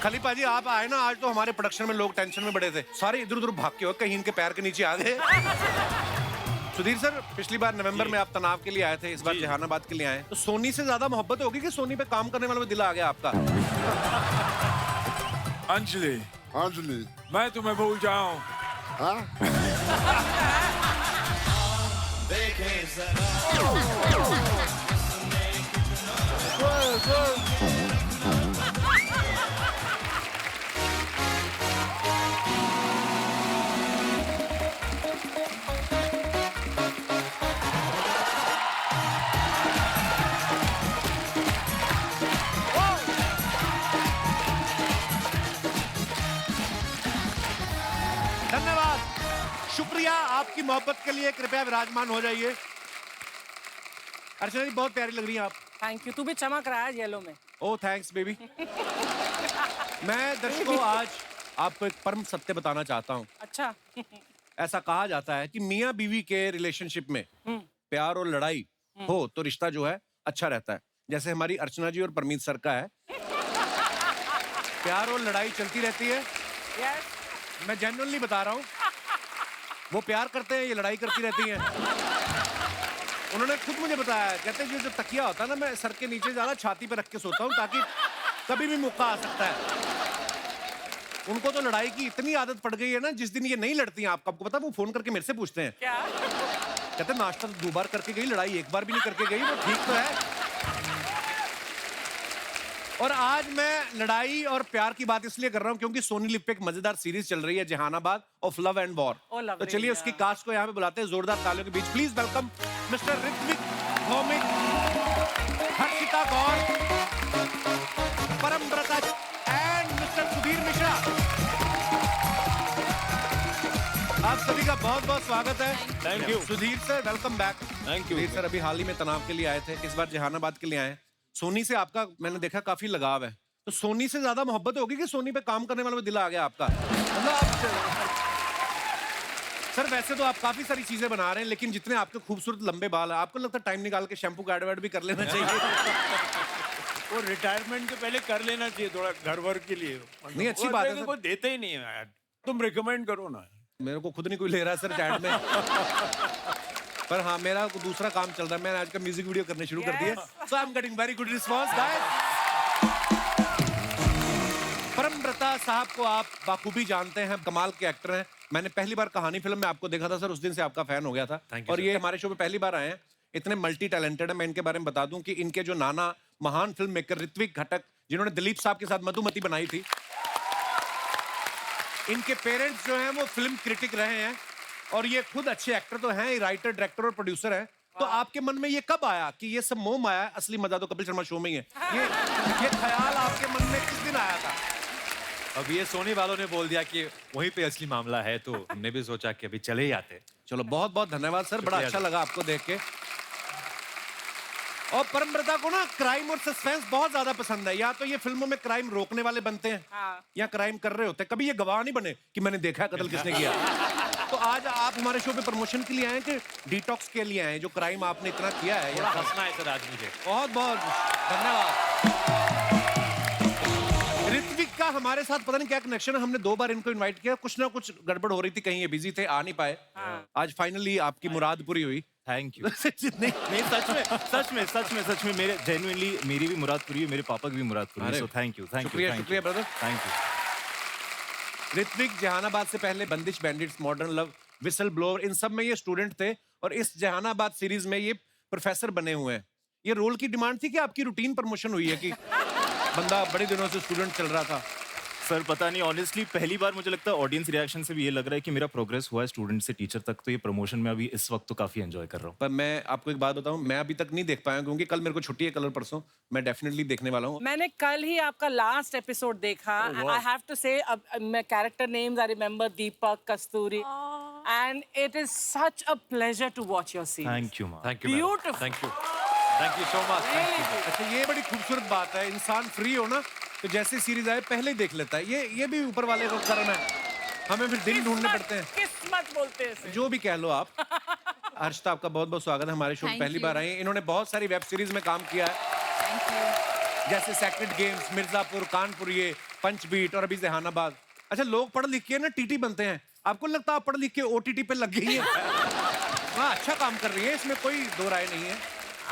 खलीफा जी आप आए ना, आज तो हमारे प्रोडक्शन में लोग टेंशन में बड़े थे, सारे इधर उधर भाग के हो, कहीं इनके पैर के नीचे आ गए। सुधीर सर, पिछली बार नवंबर में आप तनाव के लिए आए थे, इस बार जहानाबाद के लिए आए, तो सोनी से ज्यादा मोहब्बत होगी कि सोनी पे काम करने वालों में दिल आ गया आपका? अंजलि, अंजलि, मैं तुम्हें भूल जाऊं। हाँ? धन्यवाद, शुक्रिया। आपकी मोहब्बत के लिए कृपया विराजमान हो जाइए। अर्चना जी बहुत प्यारी लग रही हैं आप। Thank you. तू भी चमक रहा है येलो में। ओह थैंक्स बेबी। मैं दर्शकों आज आपको एक परम सत्य बताना चाहता हूँ। अच्छा। ऐसा कहा जाता है कि मियाँ बीवी के रिलेशनशिप में प्यार और लड़ाई हो तो रिश्ता जो है अच्छा रहता है। जैसे हमारी अर्चना जी और परमीत सर का है, प्यार और लड़ाई चलती रहती है। यस। मैं जेन्युइनली बता रहा हूँ, वो प्यार करते हैं, ये लड़ाई करती रहती हैं। उन्होंने खुद मुझे बताया, कहते हैं जो तकिया होता है ना, मैं सर के नीचे ज्यादा छाती पे रख के सोता हूँ ताकि कभी भी मौका आ सकता है। उनको तो लड़ाई की इतनी आदत पड़ गई है ना, जिस दिन ये नहीं लड़ती हैं, आपको पता है, वो फोन करके मेरे से पूछते हैं, क्या? कहते हैं नाश्ता तो 2 बार करके गई, लड़ाई 1 बार भी नहीं करके गई, वो ठीक तो है। और आज मैं लड़ाई और प्यार की बात इसलिए कर रहा हूं क्योंकि सोनी लिव पे एक मजेदार सीरीज चल रही है, Jahanabad of love and war. तो चलिए उसकी कास्ट को यहाँ पे बुलाते हैं जोरदार तालियों के बीच। Please welcome mister Ritwik Bhaumik, Harshita Gaur, Paramvrata and mister Sudhir Mishra. आप सभी का बहुत बहुत स्वागत है। Thank you. Sudhir sir welcome back. Thank you. Sudhir sir अभी हाल ही में तनाव के लिए आए थे, इस बार जहानाबाद के लिए आए। सोनी से आपका मैंने देखा काफी लगाव है, तो सोनी से ज्यादा मोहब्बत होगी कि सोनी पे काम करने वालों में दिल आ गया आपका? मतलब आप सर वैसे तो आप काफी सारी चीजें बना रहे हैं, लेकिन जितने आपके खूबसूरत लंबे बाल है, आपको लगता है टाइम निकाल के शैम्पू का एडवर्ट भी कर लेना चाहिए? वो रिटायरमेंट के पहले कर लेना चाहिए थोड़ा घर वर के लिए। नहीं, अच्छी बात है सर। कोई देते ही नहीं है यार, तुम रिकमेंड करो ना। मेरे को खुद नहीं कोई ले रहा है सर चैट में। पर हाँ, मेरा दूसरा काम चल रहा है, मैंने आज का म्यूजिक वीडियो करने शुरू कर दिया, so I am getting very good response guys. Paramvrata साहब को आप बाखूबी जानते हैं, कमाल के एक्टर हैं। मैंने पहली बार कहानी फिल्म में आपको देखा था सर, उस दिन से आपका फैन हो गया था। और ये हमारे शो पे पहली बार आए हैं, इतने मल्टी टैलेंटेड है। मैं इनके बारे में बता दूं कि इनके जो नाना महान फिल्म मेकर ऋत्विक घटक, जिन्होंने दिलीप साहब के साथ मधुमती बनाई थी, इनके पेरेंट्स जो हैं वो फिल्म क्रिटिक रहे हैं, और ये खुद अच्छे एक्टर तो हैं, राइटर, डायरेक्टर और प्रोड्यूसर हैं। तो आपके मन में ये कब आया कि ये सब मोह माया, असली मजा तो कपिल शर्मा शो में ही है, ये ख्याल आपके मन में किस दिन आया था? अब ये सोनी वालों ने बोल दिया कि वहीं पे असली मामला है, तो हमने भी सोचा कि अभी चले ही आते। चलो बहुत बहुत धन्यवाद सर, बड़ा अच्छा लगा आपको देख के। और परमव्रता को ना क्राइम और सस्पेंस बहुत ज्यादा पसंद है। या तो ये फिल्मों में क्राइम रोकने वाले बनते हैं, या क्राइम कर रहे होते हैं, कभी ये गवाह नहीं बने कि मैंने देखा है कत्ल किसने किया। तो आज आप हमारे शो पे प्रमोशन के लिए आए कि डिटॉक्स के लिए आए? जो क्राइम आपने इतना किया है, थोड़ा हंसना है सर आज मुझे। बहुत बहुत धन्यवाद। ऋत्विक का हमारे साथ पता नहीं क्या कनेक्शन है, हमने 2 बार इनको इनवाइट किया, कुछ ना कुछ गड़बड़ हो रही थी, कहीं ये बिजी थे, आ नहीं पाए। आज फाइनली आपकी मुराद पूरी हुई। Thank you. नहीं, नहीं सच में मेरे जेन्युइनली मेरी भी मुराद पूरी है, मेरे पापा की भी मुराद पूरी है, सो थैंक यू। शुक्रिया brother, thank you. Ritwik Jehanabad से पहले Bandish Bandits, Modern Love, Whistle Blower, इन सब में ये स्टूडेंट थे, और इस जहानाबाद सीरीज में ये प्रोफेसर बने हुए हैं। ये रोल की डिमांड थी कि आपकी रूटीन प्रमोशन हुई है कि बंदा बड़े दिनों से स्टूडेंट चल रहा था? सर पता नहीं, ऑनेस्टली पहली बार मुझे लगता है ऑडियंस रिएक्शन से भी ये लग रहा है कि मेरा प्रोग्रेस हुआ है स्टूडेंट से टीचर तक, तो ये प्रमोशन में अभी इस वक्त तो काफी एंजॉय कर रहा हूँ। पर मैं आपको एक बात बताऊं, मैं अभी तक नहीं देख पाया क्योंकि कल मेरे को छुट्टी है, कल और परसों। मैं डेफिनेटली देखने वाला हूँ। मैंने कल ही आपका लास्ट एपिसोड देखा। आई हैव टू से, मैं character names I remember, Deepak, Kasturi, and it is such a pleasure to watch your series. Thank you. Thank you, Beautiful. Thank you so much. अच्छा, ये बड़ी खूबसूरत बात है, इंसान फ्री हो ना तो जैसे सीरीज आए पहले ही देख लेता है। ये भी ऊपर वाले का करम है, हमें फिर दिन ढूंढने पड़ते हैं। किस्मत बोलते हैं इसे। जो भी कह लो आप। हर्षिता, आपका बहुत बहुत स्वागत है हमारे शो में, पहली बार आई हैं। इन्होंने बहुत सारी वेब सीरीज में काम किया है, जैसे सेक्रेट गेम्स, मिर्जापुर, कानपुर, ये पंच बीट और अभी जहानाबाद। अच्छा, लोग पढ़ लिख के ना टीटी बनते हैं, आपको लगता है आप पढ़ लिख के ओटीटी पे लग गई है? हाँ, अच्छा काम कर रही है, इसमें कोई दो राय नहीं है।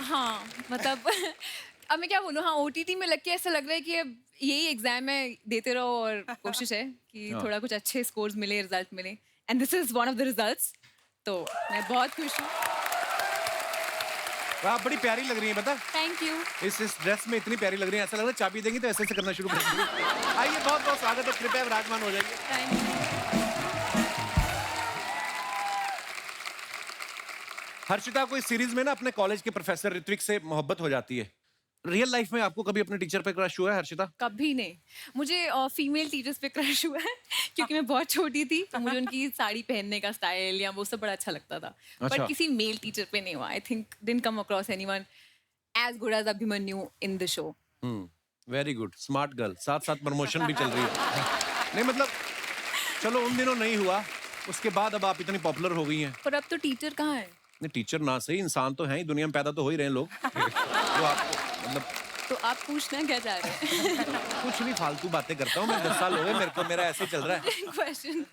हाँ मतलब अब मैं क्या बोलूँ, हाँ OTT में लग के ऐसा लग रहा है कि अब यही एग्जाम है, देते रहो और कोशिश है कि थोड़ा कुछ अच्छे स्कोर्स मिले, रिजल्ट मिले, and this is one of the results. तो मैं बहुत खुश हूँ। आप बड़ी प्यारी लग रही हैं, बता। Thank you. इस ड्रेस में इतनी प्यारी लग रही है, ऐसा लग रहा है चाबी देंगी तो ऐसे ऐसे करना शुरू कर देंगी। आइए, बहुत बहुत स्वागत है, कृपया विराजमान हो जाइए। Thank you. हर्षिता को इस सीरीज में ना अपने कॉलेज के प्रोफेसर ऋत्विक से मोहब्बत हो जाती है। रियल लाइफ में आपको कभी अपने टीचर पे क्रश हुआ है हर्षिता? कभी नहीं। मुझे फीमेल टीचर्स पे क्रश हुआ है क्योंकि मैं बहुत छोटी थी, तो मुझे उनकी साड़ी पहनने का स्टाइल या वो सब बड़ा अच्छा लगता था। अच्छा। पर किसी मेल टीचर पे नहीं हुआ। I think didn't come across anyone as good as Abhimanyu in the show. Very good, smart girl. साथ साथ प्रमोशन भी चल रही है। नहीं मतलब, चलो उन दिनों नहीं हुआ, उसके बाद अब आप इतनी पॉपुलर हो गई हैं। पर अब तो टीचर कहाँ है? नहीं, टीचर ना सही, इंसान तो हैं ही, दुनिया में पैदा तो हो ही रहे हैं लोग। तो आपको मतलब तो आप पूछना क्या चाह रहे हैं? कुछ नहीं, फालतू बातें करता हूँ मैं। 10 साल हो गए मेरे को, मेरा ऐसे ही चल रहा है। क्वेश्चन।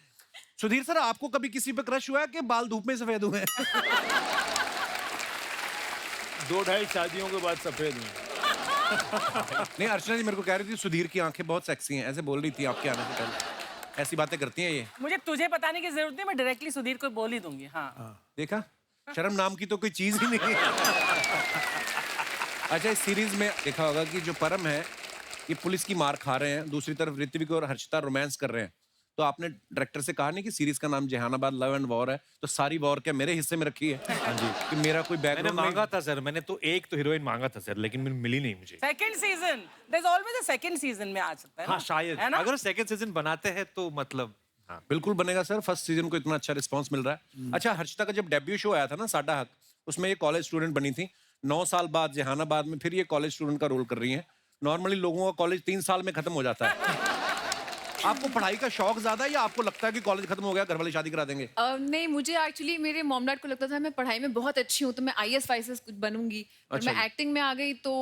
सुधीर सर, आपको कभी किसी पे क्रश हुआ है कि बाल धूप में सफेद हुए हैं? 2-2.5 शादियों के बाद सफेद हुए। नहीं, अर्चना जी मेरे को कह रही थी सुधीर की आंखें बहुत सेक्सी हैं, ऐसे बोल रही थी आपके आने से पहले। ऐसी बातें करती हैं ये। मुझे तुझे बताने की जरूरत नहीं, मैं डायरेक्टली सुधीर को बोल ही दूंगी। हाँ। देखा, शर्म नाम की तो कोई चीज ही नहीं है। अच्छा, इस सीरीज में देखा होगा कि जो परम है ये पुलिस की मार खा रहे हैं, दूसरी तरफ ऋत्विक और हर्षिता रोमांस कर रहे हैं। तो आपने डायरेक्टर से कहा नहीं कि सीरीज का नाम जहानाबाद लव एंड वॉर है, तो सारी वॉर क्या मेरे हिस्से में रखी है? हाँ जी, कि मेरा कोई मैंने बैकग्राउंड मांगा था सर, मैंने तो एक तो हीरोइन मांगा था सर, लेकिन मिली नहीं मुझे। Second season, there is always a second season में आ सकता है ना? हाँ शायद, है ना? अगर सेकंड सीजन बनाते हैं तो मतलब हाँ। बिल्कुल बनेगा सर। फर्स्ट सीजन को इतना अच्छा रिस्पांस मिल रहा है। अच्छा, हर्षिता का जब डेब्यू शो आया था ना साडा हक, उसमें ये कॉलेज स्टूडेंट बनी थी। 9 साल बाद जहानाबाद में फिर ये कॉलेज स्टूडेंट का रोल कर रही हैं। नॉर्मली लोगों का कॉलेज 3 साल में खत्म हो जाता है। आपको पढ़ाई का शौक ज्यादा है या आपको लगता है कि कॉलेज खत्म हो गया, घर वाले शादी करा देंगे? नहीं, मुझे एक्चुअली मेरे मॉम डैड को लगता था मैं पढ़ाई में बहुत अच्छी हूँ तो मैं IAS वाईएस कुछ बनूंगी, और अच्छा मैं जी। एक्टिंग में आ गई तो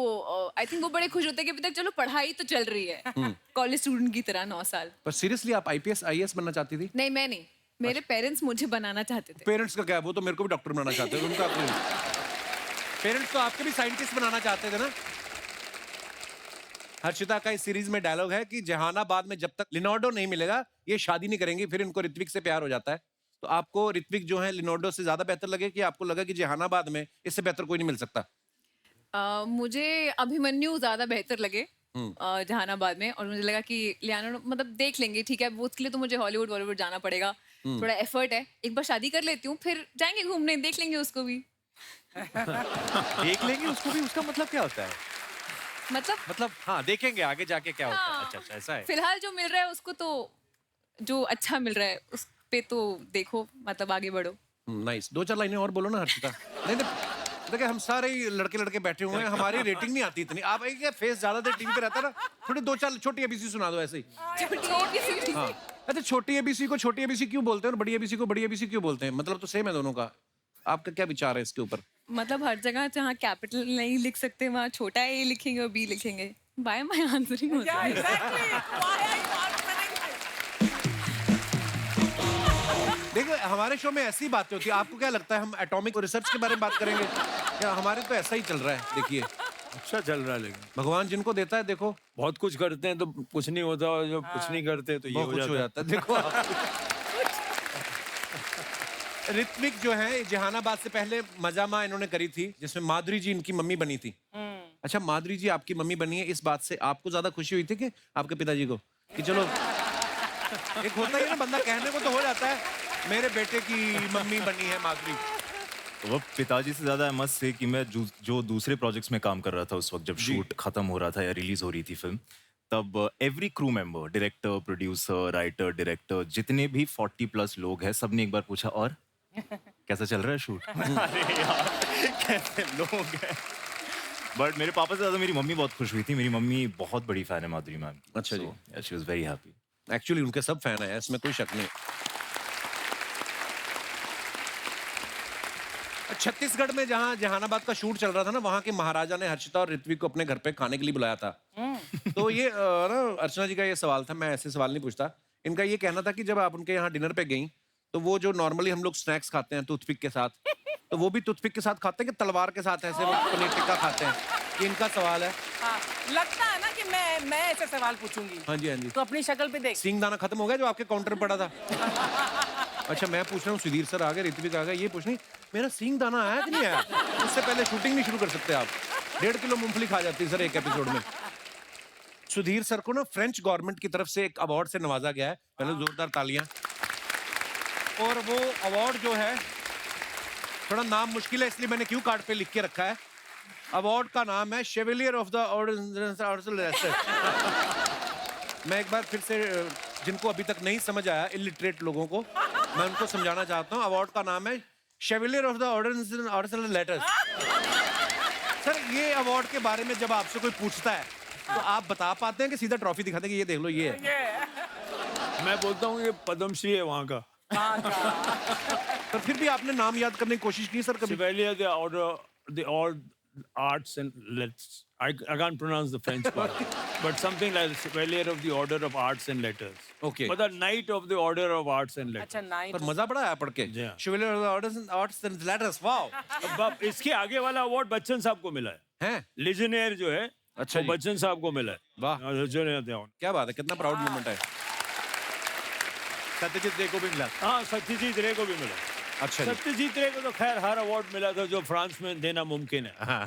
आई थिंक वो बड़े खुश होते कि अभी तक चलो पढ़ाई तो चल रही है कॉलेज स्टूडेंट की तरह 9 साल। पर सीरियसली आप IPS IAS बनना चाहती थी? नहीं, मैं नहीं, मेरे पेरेंट्स मुझे बनाना चाहते थे। पेरेंट्स का क्या है, वो तो मेरे को भी डॉक्टर बनाना चाहते हैं। उनका पेरेंट्स तो आपके भी साइंटिस्ट बनाना चाहते थे ना। हर्षिता का इस सीरीज में डायलॉग है कि जहानाबाद में जब तक लिनार्डो नहीं मिलेगा ये शादी नहीं करेंगी। फिर इनको ऋत्विक से प्यार हो जाता है। तो आपको ऋत्विक जो है लिनार्डो से ज्यादा बेहतर लगे कि आपको लगा कि जहानाबाद में इससे बेहतर कोई नहीं मिल सकता? मुझे अभिमन्यु ज्यादा बेहतर लगे जहानाबाद में, और मुझे लगा कि लियानो मतलब देख लेंगे, ठीक है, वो उसके लिए तो मुझे हॉलीवुड बॉलीवुड जाना पड़ेगा, थोड़ा एफर्ट है। एक बार शादी कर लेती हूँ, फिर जाएंगे घूमने, देख लेंगे उसको भी। देख लेंगे उसको भी, उसका मतलब क्या होता है? मतलब हाँ, देखेंगे आगे जाके क्या होता है। हाँ। अच्छा ऐसा है। फिलहाल जो मिल रहा है उसको तो, जो अच्छा मिल रहा है उस पे तो देखो, मतलब आगे बढ़ो। नाइस। 2-4 लाइनें और बोलो ना हर्षिता। नहीं देखिए, हम सारे ही लड़के बैठे हुए हैं, हमारी रेटिंग नहीं आती इतनी। आप एक फेस ज्यादा देर टीवी पे रहता है ना, थोड़ी 2-4 छोटी ABC सुना दो ऐसे ही। हाँ, अच्छा, छोटी ABC को छोटी ABC क्यों बोलते हैं और बड़ी ABC को बड़ी ABC क्यों बोलते हैं? मतलब तो सेम है दोनों का। आपका क्या विचार है इसके ऊपर? मतलब हर जगह जहाँ कैपिटल नहीं लिख सकते वहाँ छोटा A लिखेंगे और B लिखेंगे। Why am I answering? Yeah, exactly. Why are you answering this? देखो, हमारे शो में ऐसी बातें होती है। आपको क्या लगता है हम एटॉमिक रिसर्च के बारे में बात करेंगे या हमारे तो ऐसा ही चल रहा है? देखिए, अच्छा चल रहा है, लेकिन भगवान जिनको देता है, देखो बहुत कुछ करते हैं तो कुछ नहीं होता, और जब कुछ नहीं करते तो ये बहुत कुछ हो जाता है। देखो आप। ऋत्विक जो है जहानाबाद से पहले मजामा इन्होंने करी थी, जिसमें माधुरी जी इनकी मम्मी बनी थी। अच्छा, माधुरी जी आपकी मम्मी बनी है, इस बात से आपको ज्यादा खुशी हुई थी कि आपके पिताजी को? कि चलो, एक होता ही है ना, बंदा कहने को तो हो जाता है मेरे बेटे की मम्मी बनी है माधुरी। तो वो पिताजी से ज्यादा मस्त से कि मैं जो दूसरे प्रोजेक्ट्स में काम कर रहा था उस वक्त, जब शूट खत्म हो रहा था या रिलीज हो रही थी फिल्म, तब every crew member, director, producer, writer, director, जितने भी 40+ लोग हैं, सबने एक बार पूछा और कैसा चल रहा है शूट? अरे यार, कैसे लोग हैं। बट मेरे पापा से ज्यादा मेरी मम्मी बहुत खुश हुई थी। मेरी मम्मी बहुत बड़ी फैन है माधुरी मैम की। अच्छा जी। She was very happy. Actually उनके सब फैन है, इसमें कोई शक नहीं। छत्तीसगढ़ में जहाँ जहानाबाद का शूट चल रहा था ना, वहाँ के महाराजा ने हर्षिता और ऋत्विक को अपने घर पे खाने के लिए बुलाया था। तो ये ना अर्चना जी का ये सवाल था, मैं ऐसे सवाल नहीं पूछता। इनका ये कहना था कि जब आप उनके यहाँ डिनर पे गई तो वो जो नॉर्मली हम लोग स्नैक्स खाते हैं टूथपिक के साथ, तो वो भी टूथपिक के साथ खाते हैं कि तलवार के साथ ऐसे वो पनीर टिक्का खाते हैं? ये इनका सवाल है। हाँ, लगता है ना कि मैं ऐसे सवाल पूछूंगी। हाँ जी, हाँ जी। तो अपनी शक्ल पे देख। सिंग दाना खत्म हो गया जो आपके काउंटर पे पड़ा था? अच्छा, मैं पूछ रहा हूँ, सुधीर सर आ गए, ऋत्विक आ गए, ये पूछ नहीं मेरा सिंग दाना आया कि नहीं आया? उससे पहले शूटिंग नहीं शुरू कर सकते आप। 1.5 किलो मूंगफली खा जाती है सर एक एपिसोड में। सुधीर सर को ना फ्रेंच गवर्नमेंट की तरफ से एक अवार्ड से नवाजा गया है, पहले जोरदार तालियां। और वो अवार्ड जो है, थोड़ा नाम मुश्किल है इसलिए मैंने क्यू कार्ड पे लिख के रखा है। अवार्ड का नाम है शेवलियर ऑफ द ऑर्डर। मैं एक बार फिर से जिनको अभी तक नहीं समझ आया, इलिटरेट लोगों को, मैं उनको समझाना चाहता हूँ। अवार्ड का नाम है chevalier of the order letters. Sir, ये अवार्ड के बारे में जब आपसे कोई पूछता है तो आप बता पाते हैं कि सीधा ट्रॉफी दिखाते हैं कि ये देख लो ये है? मैं बोलता हूँ ये पद्मश्री है वहाँ का। पर फिर भी आपने नाम याद करने की कोशिश की सर कभी? Chevalier the order, the all arts and letters. I can't pronounce the French part, but something like Chevalier of the Order of Arts and Letters. Okay. But the Knight of the Order of Arts and Letters. अच्छा, knight. पर मजा बड़ा आया पढ़ के। जी हाँ। Chevalier of the order arts and letters, wow. अब इसके आगे वाला अवार्ड बच्चन साहब को मिला है। हैं? लिजनेयर जो है, अच्छा वो जी। बच्चन साहब को मिला है। वाह। लिजनेयर थे उन। क्या बात है, कितना प्राउड मोमेंट है। सत्यजीत रे को भी मिला। हाँ, सत्यजीत रे को भी मिला। अच्छा जी। सत्यजीत रे को तो खैर हर अवार्ड मिला था जो फ्रांस में देना मुमकिन है। हाँ।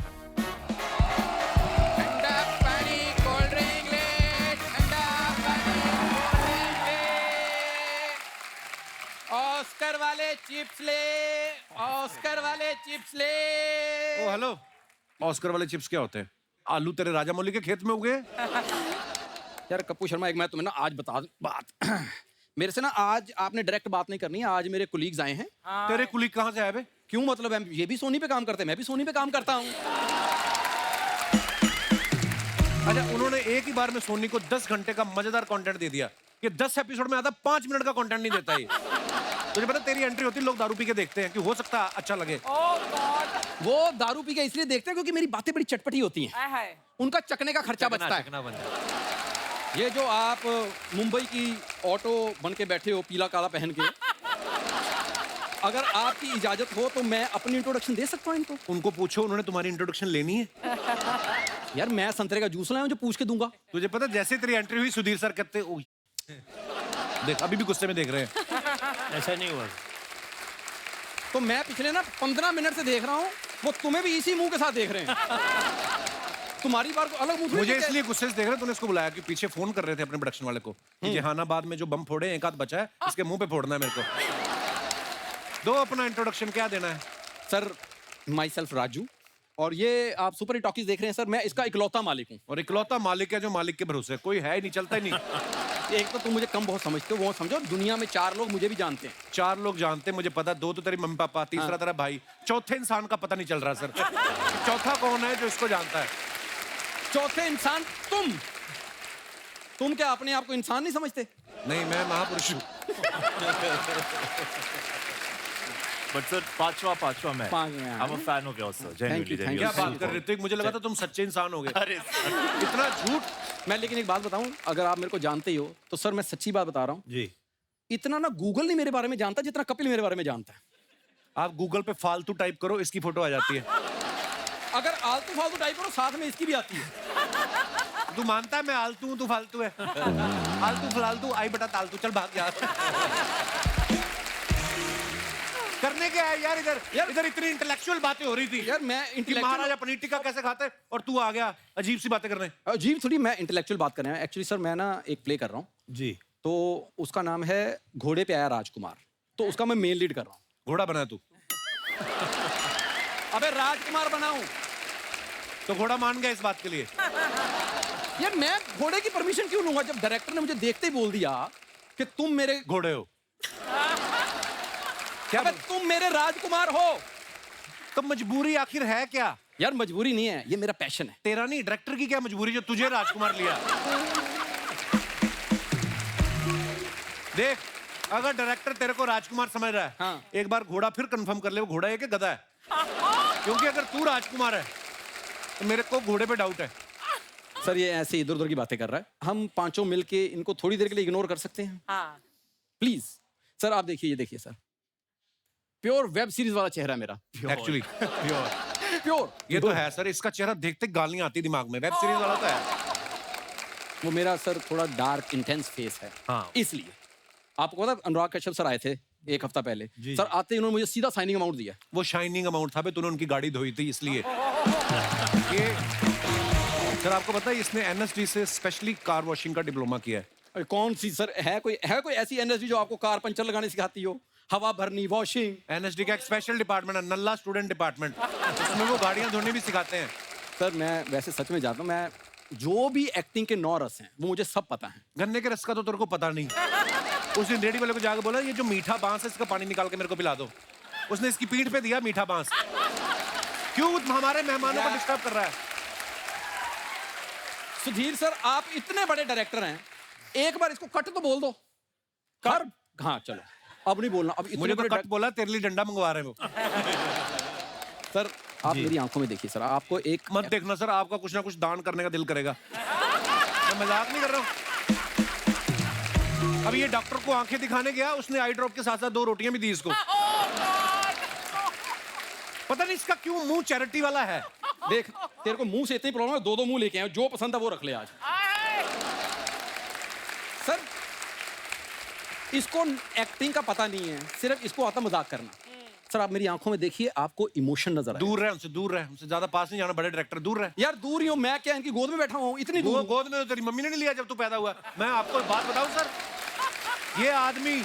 ऑस्कर वाले चिप्स ले, ऑस्कर वाले चिप्स ले। ओ हेलो, ऑस्कर वाले चिप्स क्या होते हैं? आलू तेरे राजा मौली के खेत में उगे? यार कप्पू शर्मा, एक मैं तुम्हें ना आज बता दूं बात। मेरे से ना आज आपने डायरेक्ट बात नहीं करनी है। आज मेरे कुलीग्स आए हैं। तेरे कुलीग कहाँ से आए बे? क्यों मतलब है? ये भी सोनी पे काम करते हैं, मैं भी सोनी पे काम करता हूँ। अच्छा, उन्होंने एक ही बार में सोनी को 10 घंटे का मजेदार कंटेंट दे दिया। ये 10 एपिसोड में आता 5 मिनट का कंटेंट नहीं देता ये। तुझे पता तेरी एंट्री होती है, लोग दारू पी के देखते हैं कि हो सकता है अच्छा लगे। वो दारू पी के इसलिए देखते हैं क्योंकि मेरी बातें बड़ी चटपटी होती हैं। उनका चकने का खर्चा बचता है। चकना बन जाता है। ये जो आप मुंबई की ऑटो बन के बैठे हो पीला काला पहन के, अगर आपकी इजाजत हो तो मैं अपनी इंट्रोडक्शन दे सकता हूँ इनको। उनको पूछो, उन्होंने तुम्हारी इंट्रोडक्शन लेनी है। यार मैं संतरे का जूस लाया हूँ जो पूछ के दूंगा। तुझे पता जैसे तेरी एंट्री हुई सुधीर सर कहते ओ देख, अभी भी गुस्से में देख रहे हैं। ऐसा नहीं हुआ। तो मैं पिछले ना 15 मिनट से देख रहा हूँ, वो तुम्हें भी इसी मुंह के साथ देख रहे हैं। तुम्हारी बार को अलग मुंह मुझे इसलिए गुस्से से देख रहे, तूने इसको बुलाया कि पीछे फोन कर रहे थे अपने प्रोडक्शन वाले को कि जहानाबाद में जो बम फोड़े एक आध बचा है, इसके मुंह पे फोड़ना है मेरे को। दो अपना इंट्रोडक्शन, क्या देना है? सर, माई सेल्फ राजू, और ये आप सुपर हिट टॉकीज देख रहे हैं सर। मैं इसका इकलौता मालिक हूँ। और इकलौता मालिक है जो मालिक के भरोसे, कोई है ही नहीं, चलता ही नहीं। एक तो तुम मुझे कम बहुत समझते हो, वो समझो दुनिया में 4 लोग मुझे भी जानते हैं। 4 लोग जानते हैं मुझे पता, 2 तो तेरी मम्मी पापा, तीसरा तेरा भाई, चौथे इंसान का पता नहीं चल रहा सर। चौथा कौन है जो इसको जानता है? चौथे इंसान तुम क्या अपने आप को इंसान नहीं समझते? नहीं, मैं महापुरुष हूँ। बट सर पांचवा मैं। पांचवा, I'm a fan of yours, sir. Genuinely, thank you. क्या genuinely. बात कर रहे थे? मुझे लगा था तुम सच्चे इंसान हो गए। अरे sir, इतना झूठ। मैं लेकिन एक बात बताऊं, अगर आप मेरे को जानते ही हो तो सर मैं सच्ची बात बता रहा हूं, जी। इतना ना गूगल नहीं मेरे बारे में जानता जितना कपिल मेरे बारे में जानता है। आप गूगल पे फालतू टाइप करो, इसकी फोटो आ जाती है। अगर आलतू फालतू टाइप करो साथ में इसकी भी आती है। तू मानता है मैं आलतू हूँ, तू फालतू है। आलतू फलालतू आई बटा तालतू, चल भाग जा। करने क्या है यार इधर? इधर इतनी इंटेलेक्चुअल बातें हो रही थी यार मैं कि इंटेलेक्चुअल, महाराजा पनीर टिक्का कैसे खाते हैं, और तू आ गया अजीब सी बातें करने। अजीब थोड़ी, मैं इंटेलेक्चुअल बात कर रहा हूं। एक्चुअली सर मैं ना एक प्ले कर रहा हूँ, जी। तो उसका नाम है घोड़े पे आया राजकुमार, तो उसका मैं मेन लीड कर रहा हूँ। घोड़ा बना तू? अबे राजकुमार बनाऊं तो घोड़ा मान गया इस बात के लिए? यार मैं घोड़े की परमिशन क्यों लूंगा जब डायरेक्टर ने मुझे देखते ही बोल दिया कि तुम मेरे घोड़े हो। क्या तुम मेरे राजकुमार हो। तो मजबूरी आखिर है क्या? यार मजबूरी नहीं है, ये मेरा पैशन है। तेरा नहीं, डायरेक्टर की क्या मजबूरी जो तुझे राजकुमार लिया? देख, अगर डायरेक्टर तेरे को राजकुमार समझ रहा है, हाँ। एक बार घोड़ा फिर कंफर्म कर ले, वो घोड़ा है कि गधा है? क्योंकि अगर तू राजकुमार है तो मेरे को घोड़े पे डाउट है। सर ये ऐसे इधर उधर की बातें कर रहा है, हम पांचों मिलके इनको थोड़ी देर के लिए इग्नोर कर सकते हैं हाँ प्लीज। सर आप देखिए, ये देखिए सर, प्योर वेब सीरीज वाला चेहरा है मेरा, एक्चुअली प्योर। ये तो है सर, इसका चेहरा देखते गालियां आती दिमाग में, वेब सीरीज वाला तो है। वो मेरा सर थोड़ा डार्क इंटेंस फेस है, हाँ। इसलिए। आपको पता अनुराग कश्यप सर आए थे एक हफ्ता पहले, सर आते ही उन्होंने मुझे सीधा साइनिंग अमाउंट दिया। वो शाइनिंग अमाउंट था, तूने उनकी गाड़ी धोई थी इसलिए। ये सर आपको पता है इसने एनएसडी से स्पेशली कार वॉशिंग का डिप्लोमा किया है। अरे कौन सी सर, है कोई ऐसी एनएसडी जो आपको कार पंचर लगाने सिखाती हो, हवा भरनी, वॉशिंग? एनएसडी का एक स्पेशल डिपार्टमेंट है, नल्ला स्टूडेंट डिपार्टमेंट, उसमें वो गाड़ियां धोने भी सिखाते हैं। सर मैं वैसे सच में जानता हूँ, मैं जो भी एक्टिंग के 9 रस हैं वो मुझे सब पता है। गन्ने के रस का तो तेरे को पता नहीं। उस दिन रेडी वाले को जाकर बोला ये जो मीठा बांस है इसका पानी निकाल के मेरे को पिला दो, उसने इसकी पीठ पे दिया मीठा बांस। क्यों हमारे मेहमानों को डिस्टर्ब कर रहा है? सुधीर सर आप इतने बड़े डायरेक्टर हैं, एक बार इसको कट तो बोल दो। कर हाँ चलो, अब नहीं बोलना। अब इतने मुझे तो बड़े कट बोला, तेरे लिए डंडा मंगवा रहे हैं वो। सर आप मेरी आंखों में देखिए सर, आपको एक मत देखना सर, आपका कुछ ना कुछ दान करने का दिल करेगा। मैं मजाक नहीं कर रहा हूँ। अब ये डॉक्टर को आंखें दिखाने गया, उसने आई ड्रॉप के साथ साथ 2 रोटियां भी दी इसको। पता नहीं इसका क्यों मुंह चैरिटी वाला है। देख तेरे को मुंह से इतनी प्रॉब्लम है, 2 मुंह लेके आए, जो पसंद है वो रख ले आज। सर इसको एक्टिंग का पता नहीं है, सिर्फ इसको आता मजाक करना। सर आप मेरी आंखों में देखिए, आपको इमोशन नजर आए। दूर रहे हमसे, दूर रहे हमसे, ज्यादा पास नहीं जाना, बड़े डायरेक्टर दूर रहे। यार दूर ही हूँ मैं, क्या इनकी गोद में बैठा हूँ? इतनी दूर। गोद में तो तेरी मम्मी ने नहीं लिया जब तू पैदा हुआ। मैं आपको बात बताऊं सर, ये आदमी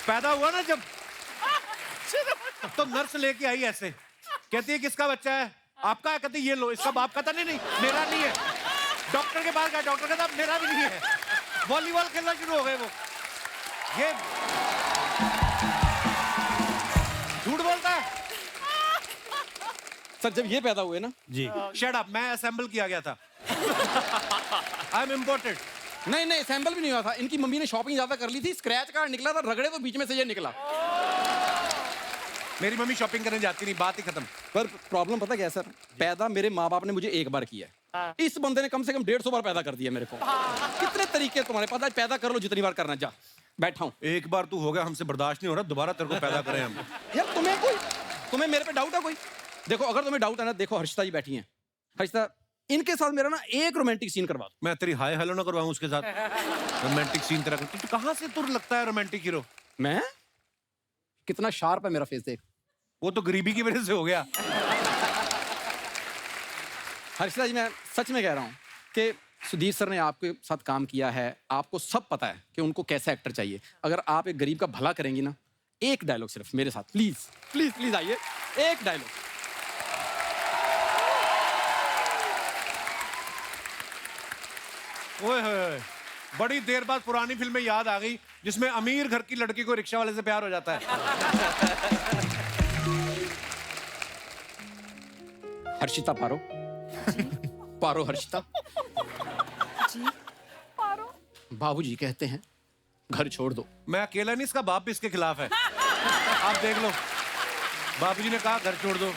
पैदा हुआ ना जब, तो नर्स लेके आई ऐसे, कहती है किसका बच्चा है? आपका है। कहती ये लो, इसका बाप कहता नहीं नहीं मेरा नहीं है। डॉक्टर के पास गया, डॉक्टर कहता मेरा भी नहीं है। वॉलीबॉल खेलना शुरू हो गए वो। ये झूठ बोलता है। सर जब ये पैदा हुए ना जी, शट अप, मैं असेंबल किया गया था। I am imported. नहीं सैंपल भी नहीं हुआ था, इनकी मम्मी ने शॉपिंग ज्यादा कर ली थी, स्क्रैच कार्ड निकला था, रगड़े तो बीच में से ये निकला। मेरी मम्मी शॉपिंग करने जाती नहीं, बात ही खत्म। पर प्रॉब्लम पता क्या है सर, पैदा मेरे माँ बाप ने मुझे एक बार किया है, इस बंदे ने कम से कम 150 बार पैदा कर दिया मेरे को। कितने तरीके तुम्हारे पास, पैदा कर लो जितनी बार करना। जा बैठा हूँ। एक बार तू हो गया, हमसे बर्दाश्त नहीं हो रहा, दोबारा तेरे को पैदा करें हम। यार तुम्हें मेरे पे डाउट है कोई? देखो अगर तुम्हें डाउट है ना, देखो हर्षिता जी बैठी हैं। हर्षिता इनके साथ मेरा ना एक रोमांटिक सीन करवा दो। मैं तेरी हाय हेलो ना करवाऊं उसके साथ? रोमांटिक सीन तेरा तू कहां से तुर लगता है रोमांटिक हीरो? मैं कितना शार्प है मेरा फेस, देख। वो तो गरीबी की वजह से हो गया। हर्षिता जी मैं सच में कह रहा हूँ कि सुधीर सर ने आपके साथ काम किया है, आपको सब पता है कि उनको कैसा एक्टर चाहिए। अगर आप एक गरीब का भला करेंगी ना, एक डायलॉग सिर्फ मेरे साथ, प्लीज प्लीज प्लीज आइए, एक डायलॉग। ओए होए, बड़ी देर बाद पुरानी फिल्में याद आ गई जिसमें अमीर घर की लड़की को रिक्शा वाले से प्यार हो जाता है। हर्षिता पारो, पारो हर्षिता। बाबूजी कहते हैं घर छोड़ दो। मैं अकेला नहीं, इसका बाप भी इसके खिलाफ है। आप देख लो, बाबूजी ने कहा घर छोड़ दो।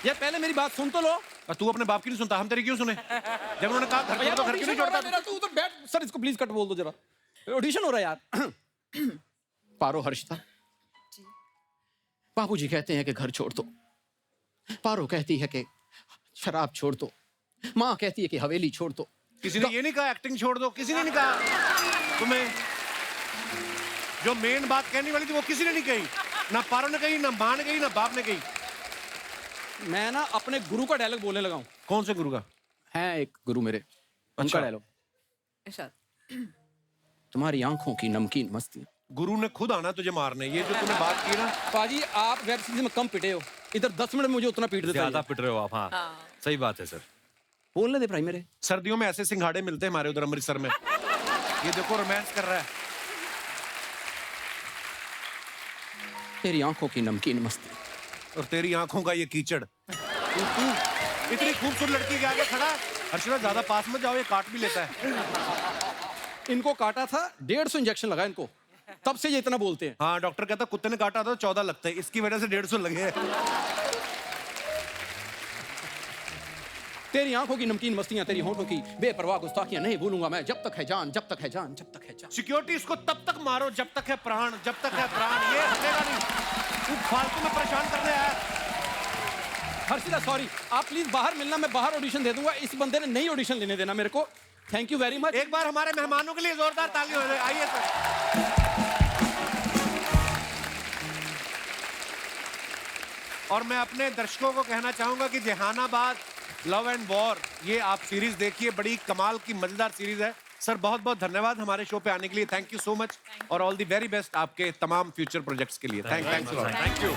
यार पहले मेरी बात सुन तो लो। और तू अपने बाप की नहीं सुनता, हम तेरी क्यों सुने? जब उन्होंने कहा घर छोड़ दो, घर क्यों नहीं छोड़ता? मेरा तू तो बैठ। सर इसको प्लीज कट बोल दो जरा, ऑडिशन हो रहा है यार। पारो हर्षिता, बाबूजी कहते हैं कि घर छोड़ दो, पारो कहती है कि शराब छोड़ दो, माँ कहती है कि हवेली छोड़ दो। किसी ने ये नहीं कहा एक्टिंग छोड़ दो, किसी ने नहीं कहा। तुम्हें जो मेन बात कहने वाली थी वो किसी ने नहीं कही, ना पारो ने कही, ना माँ ने कही, ना बाप ने कही। मैं ना अपने गुरु का डायलॉग बोलने लगा हूँ। कौन से गुरु का? है एक गुरु मेरे, उनका अच्छा। डायलॉग। इरशाद। तुम्हारी आंखों की नमकीन मस्ती। गुरु ने खुद आना तुझे मारने। ये जो तूने बात की ना, पाजी आप वेब सीरीज में कम पिटे हो, इधर 10 मिनट में मुझे उतना पीट देते ज्यादा हैं। पिट रहे हो आप। हाँ, सही बात है सर। बोलने दे भाई मेरे। सर्दियों में ऐसे सिंघाड़े मिलते हैं हमारे उधर अमृतसर में। ये देखो रोमांस कर रहा है। तेरी आंखों की नमकीन मस्ती और तेरी आंखों का ये कीचड़। तू इतनी खूबसूरत लड़की के आगे खड़ा है। हर्षिता ज्यादा पास मत जाओ, ये काट भी लेता है। इनको काटा था, 150 इंजेक्शन लगा इनको, तब से ये इतना बोलते हैं। हाँ, डॉक्टर कहता कुत्ते ने काटा था 14 लगते हैं, इसकी वजह से 150 लगे हैं। तेरी आंखों की नमकीन मस्तियां, तेरी होठों की बेपरवाह गुस्ताखियां नहीं भूलूंगा मैं, जब तक है जान, जब तक है जान, जब तक है जान। सिक्योरिटी इसको तब तक मारो जब तक है प्राण, जब तक है प्राण। ये हटेगा नहीं, तू फालतू में परेशान करने आया। हर्षिता सॉरी, आप प्लीज बाहर मिलना, मैं बाहर ऑडिशन दे दूंगा। इस बंदे ने नहीं ऑडिशन लेने देना मेरे को। Thank you very much. एक बार हमारे मेहमानों के लिए जोरदार ताली हो जाए। आइए सर। और मैं अपने दर्शकों को कहना चाहूंगा कि जहानाबाद लव एंड वॉर, ये आप सीरीज देखिए, बड़ी कमाल की मजेदार सीरीज है। सर बहुत बहुत धन्यवाद हमारे शो पे आने के लिए, थैंक यू सो मच, और ऑल द वेरी बेस्ट आपके तमाम फ्यूचर प्रोजेक्ट्स के लिए। Thank you. Thank you.